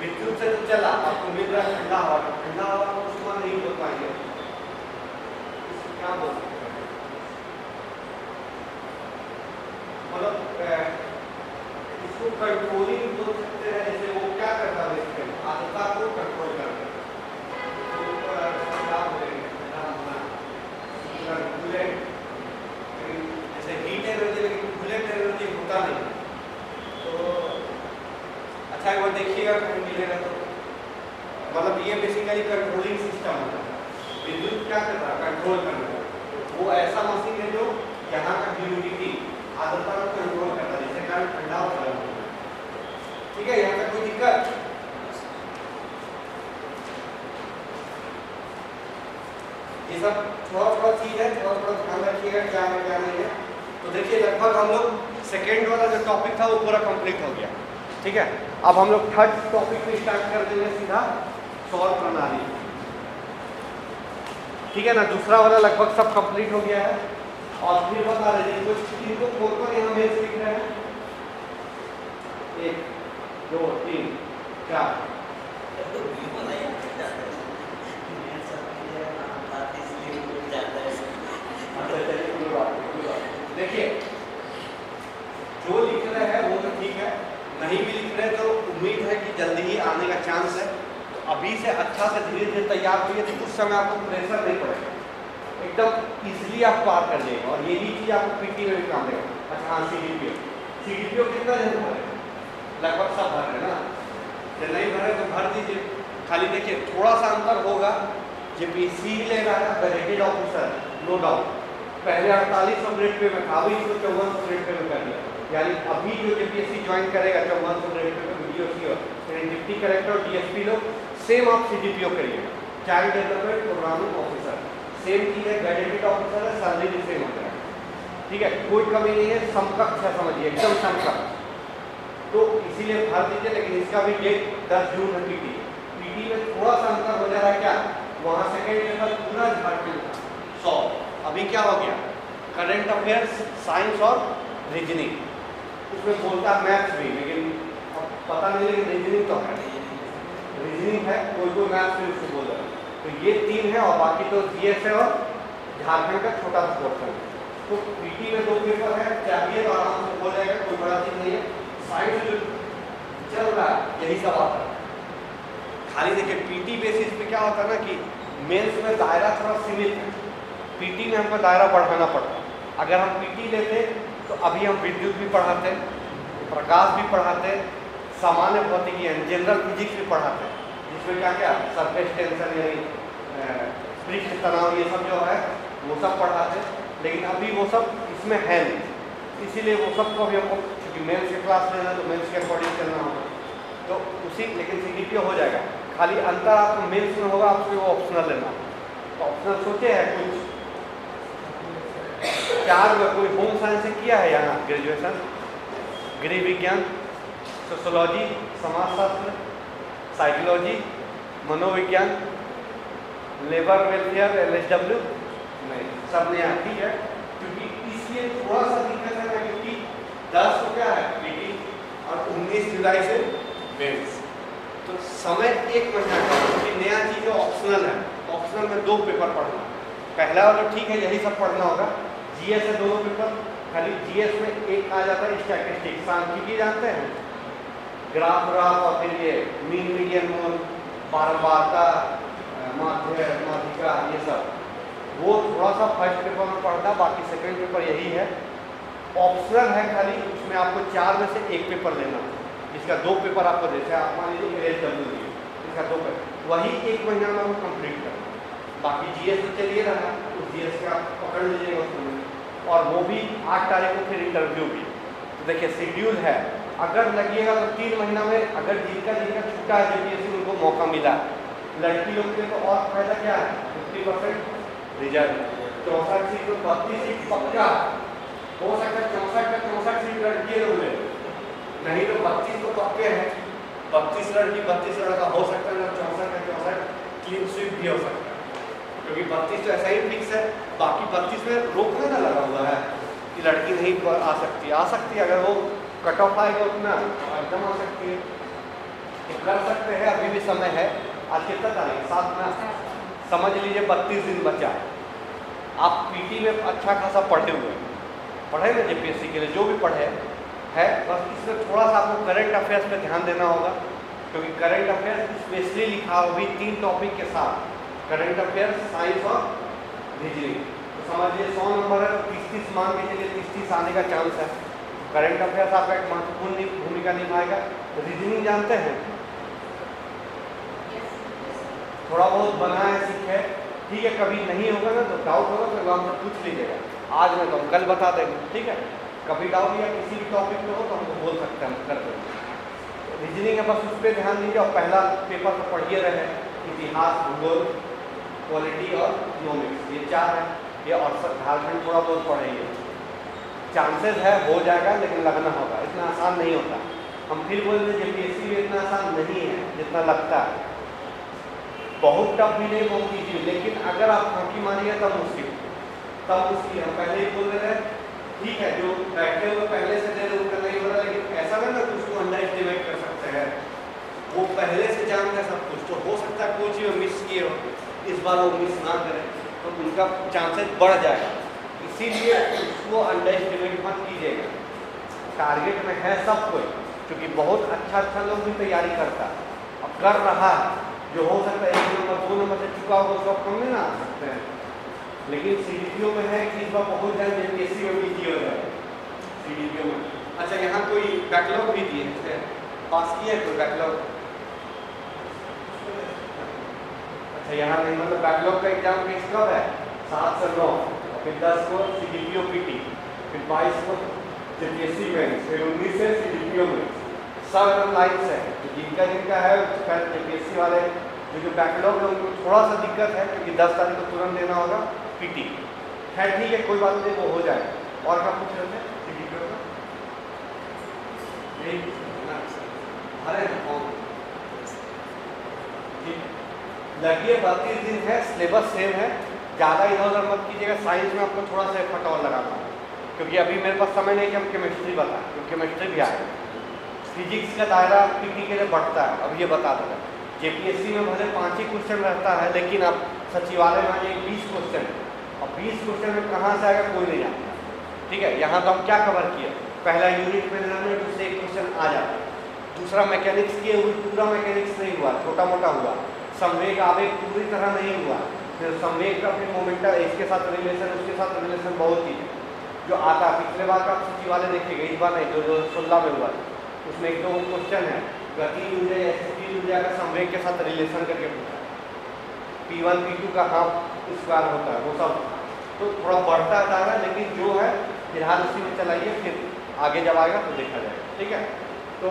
विद्युत से तो चला आपको मिल रहा है ठंडा हवा, ठंडा हवा को उष्मा नहीं बोल पाएंगे, इसको क्या बोल सकते हैं, मतलब इसको कंट्रोलिंग बोल सकते हैं। जैसे वो क्या करता है, आर्द्रता को कंट्रोल करता है, जैसे हीट एनर्जी, लेकिन कूलेंट एनर्जी होता नहीं। तो अच्छा एक बार देखिएगा कहीं मिलेगा तो, मतलब ये बेसिकली कंट्रोलिंग सिस्टम होता है। विद्युत क्या कर रहा है, कंट्रोल करना है। वो ऐसा मशीन है जो यहाँ का ह्यूमिडिटी आर्द्रता को कंट्रोल करता है, जिसके कारण ठंडा और गर्म होता है, ठीक है। यहाँ तक कोई दिक्कत, ये सब थोड़ा चीज है, थोड़ा ध्यान रखिएगा क्या है क्या नहीं है। तो देखिए लगभग हम लोग सेकेंड वाला जो टॉपिक था वो पूरा कंप्लीट हो गया, ठीक है। अब हम लोग थर्ड टॉपिक पे स्टार्ट कर देंगे सीधा, सौर प्रणाली, ठीक है ना। दूसरा वाला लगभग सब कंप्लीट हो गया है, और फिर बता रहे हैं कुछ इनको फोटो यहाँ मेल लिख रहे हैं, 1 2 3 4 देखिए जो लिख रहे हैं वो तो ठीक है, नहीं भी लिख रहे तो उम्मीद है कि जल्दी ही आने का चांस है। तो अभी से अच्छा से धीरे धीरे तैयार होइए तो उस समय आपको प्रेशर नहीं पड़ेगा, एकदम इजीली आप पार कर लेंगे। और यही चीज़ आपको पीटी में भी काम देगा। अच्छा हाँ, सीडीपीओ कितना जन भरे? लगभग सब भर रहे ना, जब नहीं भरे तो भर दीजिए। खाली देखिए थोड़ा सा अंतर होगा, जेपीसी ले रहा है गजेटेड ऑफिसर, नो डाउट। पहले 4800 ग्रेड पे में था, अभी इसको 5400 ग्रेड पे में कर दिया। यानी अभी जो जेपीएससी ज्वाइन करेगा 5400 grade pay BDO deputy collector और डीएसपी लोग सेम आप सीडीपीओ करिएगा, child development programming officer same चीज़ है, गजेटेड ऑफिसर है, सैलरी भी सेम हो जाएगा। ठीक है, कोई कमी नहीं है, समकक्ष है, समझिए एकदम समकक्ष। तो इसीलिए भर दीजिए। लेकिन इसका भी डेट 10 जून है। पीटी में थोड़ा सा अंतर हो जा रहा है, क्या वहाँ सेकेंड लेवल पूरा झारखंड 100, अभी क्या हो गया करंट अफेयर्स, साइंस और रीजनिंग, उसमें बोलता है मैथ्स भी, लेकिन अब पता नहीं, लेकिन रीजनिंग तो है, रीजनिंग है, कोई मैथ्स भी उसको बोल रहा है। तो ये 3 है और बाकी तो जीएस है और झारखंड का छोटा सा पोर्शन है। तो पीटी में 2 पेपर है, चाहिए तो आराम से हो जाएगा, कोई बड़ा चीज नहीं है। साइंस जो चल रहा है यही सब आता है। खाली देखिए पीटी बेसिस पे क्या होता है ना कि मेंस में दायरा थोड़ा सीमित है, पीटी में हमको दायरा बढ़ाना पड़ता है। अगर हम पीटी लेते तो अभी हम विद्युत भी पढ़ाते, प्रकाश भी पढ़ाते, सामान्य भौतिकी यानी जनरल फिजिक्स भी पढ़ाते, जिसमें क्या क्या सरफेस टेंशन यानी पृष्ठ तनाव ये सब जो है वो सब पढ़ाते। लेकिन अभी वो सब इसमें है नहीं, इसीलिए वो सब को भी हमको, क्योंकि मेंस की क्लास लेना तो मेंस के अकॉर्डिंग चलना होगा, तो उसी, लेकिन सीडीपीओ हो जाएगा। खाली अंतर आपको मेंस में होगा, आपको वो ऑप्शनल लेना। तो ऑप्शनल सोचे हैं कुछ 4 में, कोई होम साइंस से किया है यहाँ ग्रेजुएशन, गृह विज्ञान, सोशोलॉजी, समाजशास्त्र, साइकोलॉजी, मनोविज्ञान, लेबर वेलफेयर, एलएसडब्ल्यू नहीं, सब ने यहाँ ठीक है। क्योंकि इसलिए थोड़ा सा दिक्कत है ना, क्योंकि 10 को क्या है पीटी और 19 जुलाई से मेंस, तो समय 1 महीना का। क्योंकि नया चीज़ जो ऑप्शनल है, ऑप्शनल में 2 पेपर पढ़ना, पहला वाला ठीक है यही सब पढ़ना होगा। जीएस है 2 पेपर, खाली जीएस में एक आ जाता है स्टैटिस्टिक्स, सांख्यिकी जानते हैं, ग्राफ और फिर ये मीन मीडियन मोल, बारंबारता, माध्यिका, ये सब वो थोड़ा सा फर्स्ट पेपर में पढ़ना, बाकी सेकंड पेपर यही है। ऑप्शनल है खाली, उसमें आपको 4 में से 1 पेपर लेना, जिसका 2 पेपर आपको देते हैं। आप मान लीजिए एलएसडब्ल्यू, इसका 2 पेपर, वही 1 महीना में आपको कंप्लीट करना। बाकी जीएस तो चलिए रहा, उस जीएस का पकड़ लीजिएगा उसमें, और वो भी 8 तारीख को फिर इंटरव्यू भी। तो देखिए शेड्यूल है, अगर लगिएगा तो 3 महीना में, अगर जिनका छूटा है जेपीएससी उनको मौका मिला। लड़की लोग के तो और फायदा क्या है, 50% रिजल्ट, 64 सीट तो 32 सीट पक्का हो सकता है, 64 का 64 सीट लड़की लोग ले, नहीं तो 32 तो पक्के हैं, 32 लड़की 32 लड़का हो सकता है, 64 का 64 क्लीन स्वीप भी हो सकता है, क्योंकि 32 तो ऐसा ही फिक्स है। बाकी 32 में रोकने ना लगा हुआ है कि लड़की नहीं आ सकती, अगर वो कट ऑफ आएगा उतना एकदम आ सकती है, तो कर सकते हैं, अभी भी समय है। आज कितना तारीख, 7 में, समझ लीजिए 32 दिन बचा। आप पीटी में अच्छा खासा पढ़े हुए पढ़े ना जेपीएससी के लिए, जो भी पढ़े है, बस इसमें थोड़ा सा आपको करंट अफेयर्स पे ध्यान देना होगा, क्योंकि करंट अफेयर्स स्पेशली लिखा होगी 3 टॉपिक के साथ, करंट अफेयर्स, साइंस और रीजनिंग। तो समझ लीजिए 100 नंबर है, 30-30 मान के चलिए 30-30 आने का चांस है। करंट अफेयर्स आपका एक महत्वपूर्ण भूमिका निभाएगा। रीजनिंग जानते हैं, थोड़ा बहुत बना है, सीखे, ठीक है, कभी नहीं होगा ना तो डाउट होगा तो हमसे पूछ लीजिएगा, आज मैं तो हम कल बता देंगे, ठीक है। कभी डाउट या किसी भी टॉपिक पे हो तो हमको बोल सकते हैं, हम कर देंगे। रीजनिंग है, बस उस पर ध्यान दीजिए। और पहला पेपर तो पढ़िए रहे, इतिहास, भूगोल, पॉलिटी और इकोनॉमिक्स, ये 4 है। ये और झारखंड थोड़ा बहुत पढ़ेंगे, चांसेस है हो जाएगा, लेकिन लगना होगा, इतना आसान नहीं होता। हम फिर बोल रहे जेपीएससी भी इतना आसान नहीं है जितना लगता है, बहुत टफ भी नहीं, बहुत ईजी, लेकिन अगर आप फांकी मारिए तब मुश्किल। हम पहले ही बोल रहे हैं, ठीक है, जो बैठे हुए पहले से दे रहे उनका नहीं हो रहा, लेकिन ऐसा नहीं ना उसको अंडर एस्टिमेट कर सकते हैं, वो पहले से जानते हैं सब कुछ, तो हो सकता है कोई चीज़ मिस किए हो, इस बार वो मिस ना करें तो उनका चांसेस बढ़ जाएगा। इसीलिए उसको अंडर एस्टिमेट मत कीजिएगा। टारगेट में है सब कोई, क्योंकि बहुत अच्छा लोग भी तैयारी करता है और कर रहा है, जो हो सकता है 1 नंबर 2 नंबर से चुका होगा उसको आप कम में ना आ सकते हैं, लेकिन CDPO में है कि इस बार बहुत जाए JPSC में भी दिया जाए CDPO में। अच्छा, यहाँ कोई बैकलॉग भी दिए पास किया है कोई बैकलॉग? अच्छा, यहाँ नहीं, मतलब बैकलॉग का एग्जाम फिक्स कब है? 7 से 9, फिर 10 को CDPO PT, फिर 22 को JPSC में, फिर 19 से CDPO में, सब एकदम लाइन से है। तो जिनका है JPSC वाले जो बैकलॉग है उनको थोड़ा सा दिक्कत है क्योंकि 10 तारीख को तुरंत देना होगा PT। खैर ठीक है, कोई बात नहीं, वो हो जाए। और क्या पूछ रहे थे CDPO का? अरे लगिए 32 दिन है, सिलेबस सेम है, ज़्यादा इधर उधर मत कीजिएगा। साइंस में आपको थोड़ा सा एफर्ट और लगाना है क्योंकि अभी मेरे पास समय नहीं कि हम केमिस्ट्री बताएं, क्योंकि केमिस्ट्री भी आए। फिजिक्स का दायरा PT के लिए बढ़ता है, अब ये बता देगा। JPSC में भले 5 ही क्वेश्चन रहता है, लेकिन अब सचिवालय में आइए 20 क्वेश्चन है, और 20 क्वेश्चन में कहाँ से आएगा कोई नहीं जानता। ठीक है, यहाँ तो हम क्या कवर किए? पहला यूनिट में उससे एक क्वेश्चन आ जाता है, दूसरा मैकेनिक्स किए हुए, पूरा मैकेनिक्स नहीं हुआ, छोटा मोटा हुआ, संवेग आवेग पूरी तरह नहीं हुआ, फिर संवेग का फिर मोमेंटम, इसके साथ रिलेशन, उसके साथ रिलेशन, बहुत ही जो आता है। पिछले बार का सचिवालय देखिएगा, इस बार नहीं, जो 16 में हुआ उसमें 1-2 क्वेश्चन है, गति ऊर्जा या स्थिति ऊर्जा का संवेग के साथ रिलेशन करके पूछा है, P1 P2 का हाफ स्क्वायर होता है, वो सब तो थोड़ा बढ़ता जा रहा है, लेकिन जो है फिलहाल उसी में चलाइए, फिर आगे जब आएगा तो देखा जाएगा। ठीक है, तो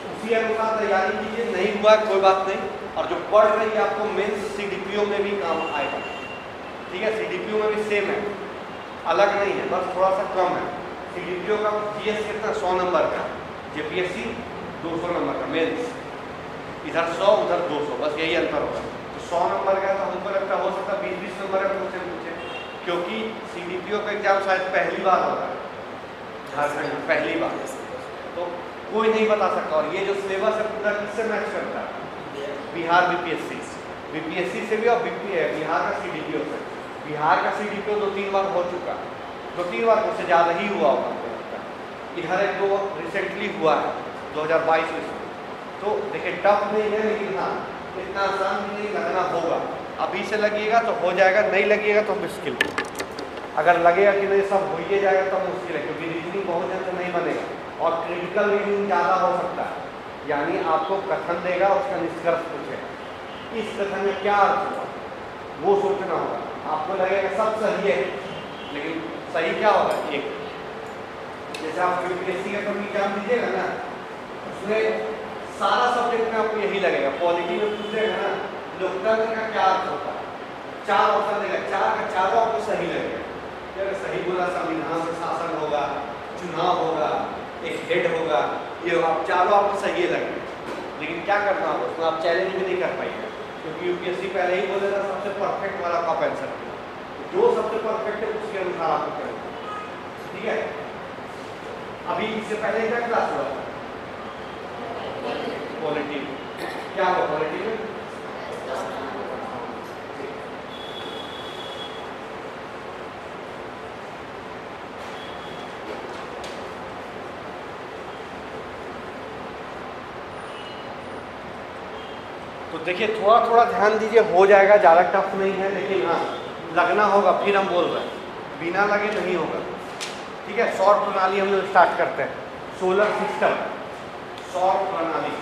उसी अनुसार तैयारी कीजिए। नहीं हुआ कोई बात नहीं, और जो पढ़ रही है आपको मेंस CDPO में भी काम आएगा। ठीक है, CDPO में भी सेम है, अलग नहीं है, बस थोड़ा सा कम है। CDPO का GS कितना 100 नंबर का, JPSC 200 नंबर का मेंस, इधर 100 उधर 200, बस यही अंतर होगा। तो 100 नंबर का तो हमको लगता हो सकता 20-20 नंबर का क्वेश्चन पूछे, क्योंकि CDPO का एग्जाम शायद पहली बार होता है झारखंड में, पहली बार, तो कोई नहीं बता सकता। और ये जो सिलेबस है पूरा किससे मैच करता है? बिहार BPSC से भी, और बिहार का CDPO से। बिहार का CDPO 2-3 बार हो चुका, 2-3 बार उससे ज़्यादा ही हुआ होगा मुझे लगता है। इधर 1-2 रिसेंटली हुआ है 2022 में। तो देखिए टफ नहीं है, लेकिन हाँ इतना आसान भी नहीं, लगना होगा। अभी से लगिएगा तो हो जाएगा, नहीं लगिएगा तो मुश्किल। अगर लगेगा कि नहीं सब हो ही जाएगा तो मुश्किल है, क्योंकि रीजनिंग बहुत जल्द नहीं बनेगा, और क्रिटिकल रीजनिंग ज़्यादा हो सकता है। यानी आपको कथन देगा, उसका निष्कर्ष पूछेगा, इस कथन में क्या अर्थ हुआ वो सोचना होगा। आपको लगेगा सब सही है, लेकिन सही क्या होगा? एक जैसे आप UPSC का कभी एग्जाम दीजिएगा ना, उसमें सारा सब्जेक्ट में आपको यही लगेगा। पॉलिटी में पूछेगा ना लोकतंत्र का क्या अर्थ होता है, 4 ऑप्शन देगा, 4 का 4 आपको सही लगेगा। अगर सही बोला संविधान से शासन होगा, चुनाव होगा, एक हेड होगा, ये आप 4 आपको सही लगेगा। लेकिन क्या करना होगा उसमें, आप चैलेंज भी नहीं कर पाएंगे, क्योंकि UPSC पहले ही बोलेगा सबसे परफेक्ट वाला आप आंसर जो सबसे परफेक्ट है उसके अनुसार आपको करेंगे। ठीक है, अभी इससे पहले क्या क्लास हुआ था? पॉलिटी क्या हुआ? पॉलिटी में तो देखिए थोड़ा थोड़ा ध्यान दीजिए, हो जाएगा, ज़्यादा टफ नहीं है, लेकिन हाँ लगना होगा। फिर हम बोल रहे हैं बिना लगे नहीं होगा। ठीक है, सौर प्रणाली हम लोग स्टार्ट करते हैं। सोलर सिस्टम, सौर प्रणाली।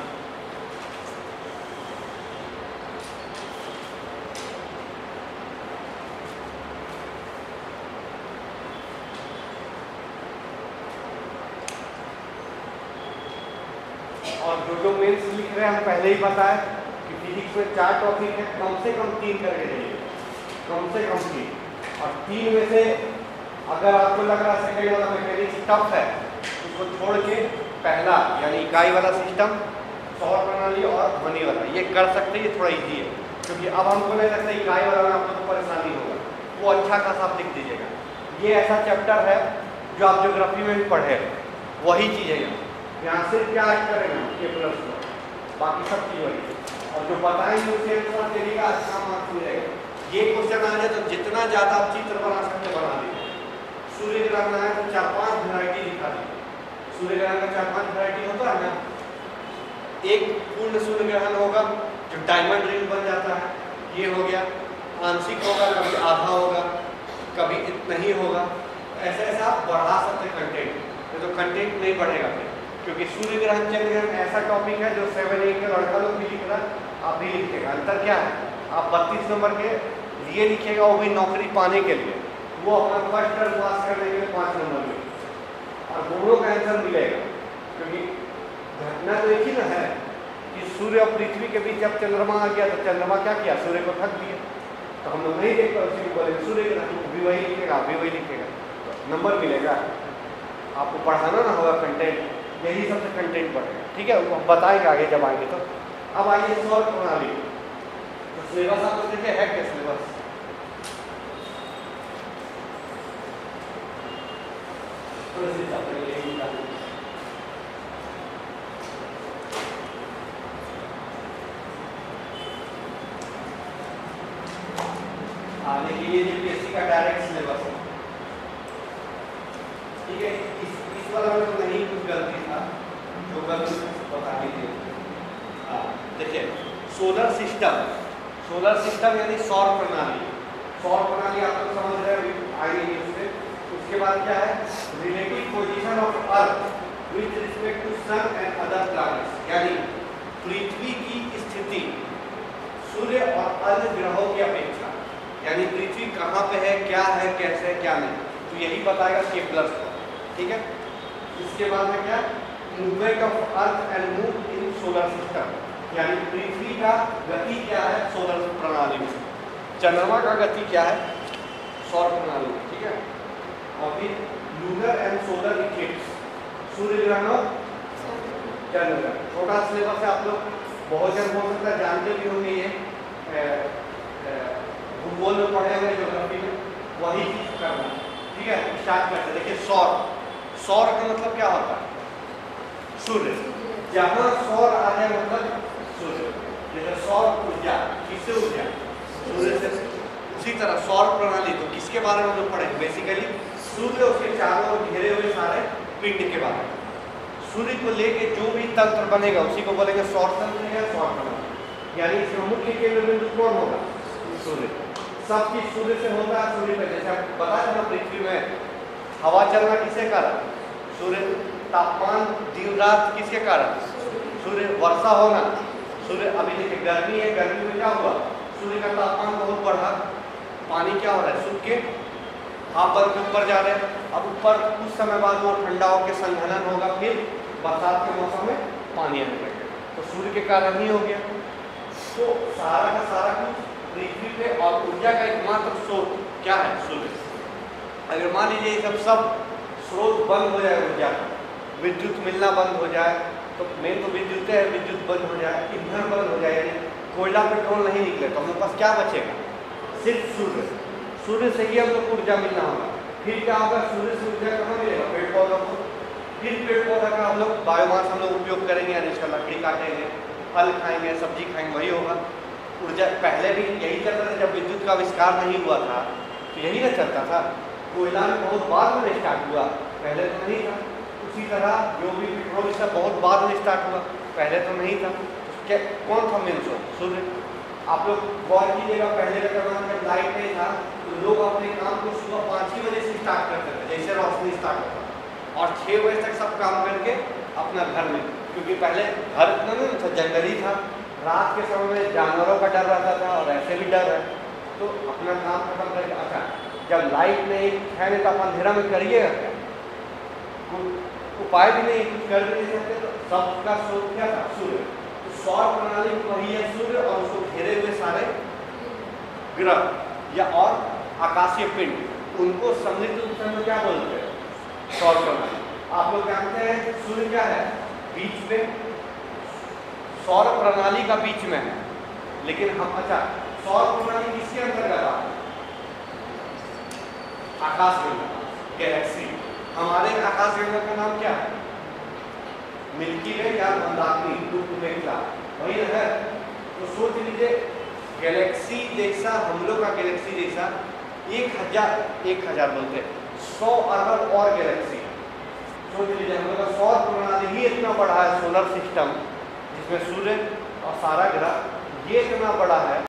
और जो मेंस लिख रहे हैं हम पहले ही बताए कि फिजिक्स में 4 टॉपिक है, कम से कम 3 करके जाइए, कम से कम 3। और 3 में से अगर आपको लग रहा है सेकेंड वाला मैकेनिक्स टफ है, उसको छोड़ के पहला यानी इकाई वाला सिस्टम, सौर प्रणाली और ध्वनि वाला ये कर सकते हैं, ये थोड़ा इजी है। क्योंकि अब हमको नहीं लगता इकाई वाला में आपको तो परेशानी होगा, वो अच्छा खासा आप लिख दीजिएगा। ये ऐसा चैप्टर है जो आप ज्योग्राफी में भी पढ़े, वही चीज़ है यहाँ सिर्फ क्या ऐड करेंगे ये प्लस, बाकी सब चीज़ वही। और जो बताएंगे उसके अनुसार चलिएगा, अच्छा मार्क्स मिलेगा। ये क्वेश्चन आ जाए तो जितना ज़्यादा आप चित्र बना सकते बना दीजिए। सूर्य ग्रहण है तो 4-5 वैरायटी दिखा दीजिए। सूर्य ग्रहण का 4-5 वैरायटी होता है ना। एक पूर्ण सूर्य ग्रहण होगा जो डायमंड रिंग बन जाता है, ये हो गया। आंशिक होगा, कभी आधा होगा, कभी इतना ही होगा। ऐसे ऐसे आप बढ़ा सकते हैं कंटेंट, तो कंटेंट नहीं बढ़ेगा फिर, क्योंकि सूर्य ग्रहण चंद्र ग्रहण ऐसा टॉपिक है जो 7-8 के लड़का लोग भी लिख रहा, आप भी लिखेगा। अंतर क्या है, आप 32 नंबर के लिए लिखेगा, वो भी नौकरी पाने के लिए, वो अपना फर्स्ट टर्म पास करने के लिए 5 नंबर में, और दोनों का आंसर मिलेगा। क्योंकि घटना तो एक ही ना है कि सूर्य और पृथ्वी के बीच जब चंद्रमा आ गया तो चंद्रमा क्या किया, सूर्य को ढक दिया। तो हम लोग नहीं देख पाए, उसी को बोले सूर्य ग्रहण, भी वही लिखेगा, भी वही लिखेगा, तो नंबर मिलेगा। आपको पढ़ाना ना होगा कंटेंट, यही सबसे कंटेंट बढ़ेगा। ठीक है, वो हम बताएंगे आगे जब आएंगे। तो अब आइए सौर प्रणाली, तो सिलेबस आपको देखे है क्या सिलेबस? देखिए ये यूपीएससी का डायरेक्ट सिलेबस है। ठीक है, इस वाला में तो नहीं कुछ गलती था, जो गलती बता दीजिए। हाँ देखिए, सोलर सिस्टम यानी सौर प्रणाली। सौर प्रणाली आप लोग समझ रहे हैं, आएंगे उसमें। उसके बाद क्या है, relative position of earth with respect to sun and other planets, यानी पृथ्वी की स्थिति सूर्य और अन्य ग्रहों की अपेक्षा, यानी पृथ्वी कहाँ पे है, क्या है, कैसे है, क्या नहीं, तो यही बताएगा केपलर को। ठीक है, इसके बाद में क्या, movement of earth and moon in solar system, यानी पृथ्वी का गति क्या है सोलर प्रणाली में, चंद्रमा का गति क्या है सौर प्रणाली में। ठीक है, और फिर लूनर एंड सोलर इक्लिप्स, सूर्य ग्रहण और चंद्र ग्रहण। छोटा सिलेबस है, आप लोग बहुत जन हो सकता है जानते भी होंगे, ये भूगोल में पढ़े हुए, ज्योग्राफी में, वही चीज करना। ठीक है, स्टार्ट करते हैं। देखिए सौर का मतलब क्या होता है, सूर्य। जहाँ सौर आ जाए मतलब सूर्य, जैसे सौर ऊर्जा, किससे ऊर्जा, सूर्य से। उसी तरह सौर प्रणाली, तो किसके बारे में हम लोग पढ़ेंगे, बेसिकली सूर्य उसके चारों ओर घेरे हुए सारे पिंड के बारे में। सूर्य को लेके जो भी तंत्र बनेगा उसी को बोलेंगे सौर तंत्र या सौर प्रणाली। यानी इसमें मुख्य केंद्र बिंदु कौन होगा, सूर्य। सब चीज सूर्य से होता है, सूर्य पे। जैसे आप बता देना, पृथ्वी में हवा चलना किसके कारण, सूर्य। तापमान दिन रात किसके कारण, सूर्य। वर्षा होना सूर्य। अभी देखिए गर्मी है, गर्मी में क्या हुआ, सूर्य का तापमान बहुत बढ़ा, पानी क्या हो रहा है, सूख के भाप बन के ऊपर जा रहे हैं। अब ऊपर कुछ समय बाद वो ठंडा होकर संघनन होगा, फिर बरसात के मौसम में पानी आने लगेगा, तो सूर्य के कारण ही हो गया। तो सारा का सारा कुछ पृथ्वी पे, और ऊर्जा का एकमात्र स्रोत क्या है, सूर्य। अगर मान लीजिए ये सब स्रोत बंद हो जाए, ऊर्जा का विद्युत मिलना बंद हो जाए, तो मेन तो विद्युत है, विद्युत बंद हो जाए, ईंधन बंद हो जाए, यानी कोयला पेट्रोल नहीं निकले, तो हम लोग पास क्या बचेगा, सिर्फ सूर्य। सूर्य से ही हम लोग को ऊर्जा मिलना होगा। फिर क्या होगा, सूर्य से ऊर्जा कहाँ मिलेगा, पेड़ पौधों को। फिर पेड़ पौधा का हम लोग बायोमास हम लोग उपयोग करेंगे, यानी इसका लकड़ी काटेंगे, फल खाएंगे, सब्जी खाएंगे, वही होगा ऊर्जा। पहले भी यही चलता था, जब विद्युत का आविष्कार नहीं हुआ था तो यही ना चलता था। कोयला में बहुत बाद में स्टार्ट हुआ, पहले तो नहीं था। उसी तरह जो भी पेट्रोल इसका बहुत बाद में स्टार्ट हुआ, पहले तो नहीं था। क्या कौन था मेन सोर्स, सूर्य। आप लोग गौर कीजिएगा, पहले का जमाना जब लाइट नहीं था तो लोग अपने काम को सुबह 5 ही बजे से स्टार्ट करते थे, जैसे रोशनी स्टार्ट होता, और 6 बजे तक सब काम करके अपना घर में, क्योंकि पहले घर इतना नहीं था, जंगल ही था। रात के समय में जानवरों का डर रहता था, और ऐसे भी डर है, तो अपना काम खत्म करके। अच्छा, जब लाइट नहीं है नहीं तो आप अंधेरा में करिएगा क्या, उपाय भी नहीं, कुछ कर भी नहीं सकते। तो सबका स्रोत क्या था, सूर्य। तो सौर प्रणाली वही है सूर्य, और उसको घेरे हुए सारे ग्रह या और आकाशीय पिंड, उनको सम्मिलित रूप से क्या बोलते हैं, सौर प्रणाली। आप लोग जानते हैं सूर्य क्या है, बीच में, सौर प्रणाली का बीच में है। लेकिन हम, अच्छा, सौर प्रणाली किसके अंतर्गत आता है, आकाश गंगा, गैलेक्सी। हमारे आकाश गंगा का नाम क्या है, मिल्की वे या मंदाकिनी, मेघला, वही है। तो सोच लीजिए, गैलेक्सी जैसा, हम लोग का गैलेक्सी जैसा 1000 बोलते हैं, 100 अरब और गैलेक्सी। सोच लीजिए, हम लोग का सौर प्रणाली ही इतना बड़ा है, सोलर सिस्टम, जिसमें सूर्य और सारा ग्रह ये इतना बड़ा है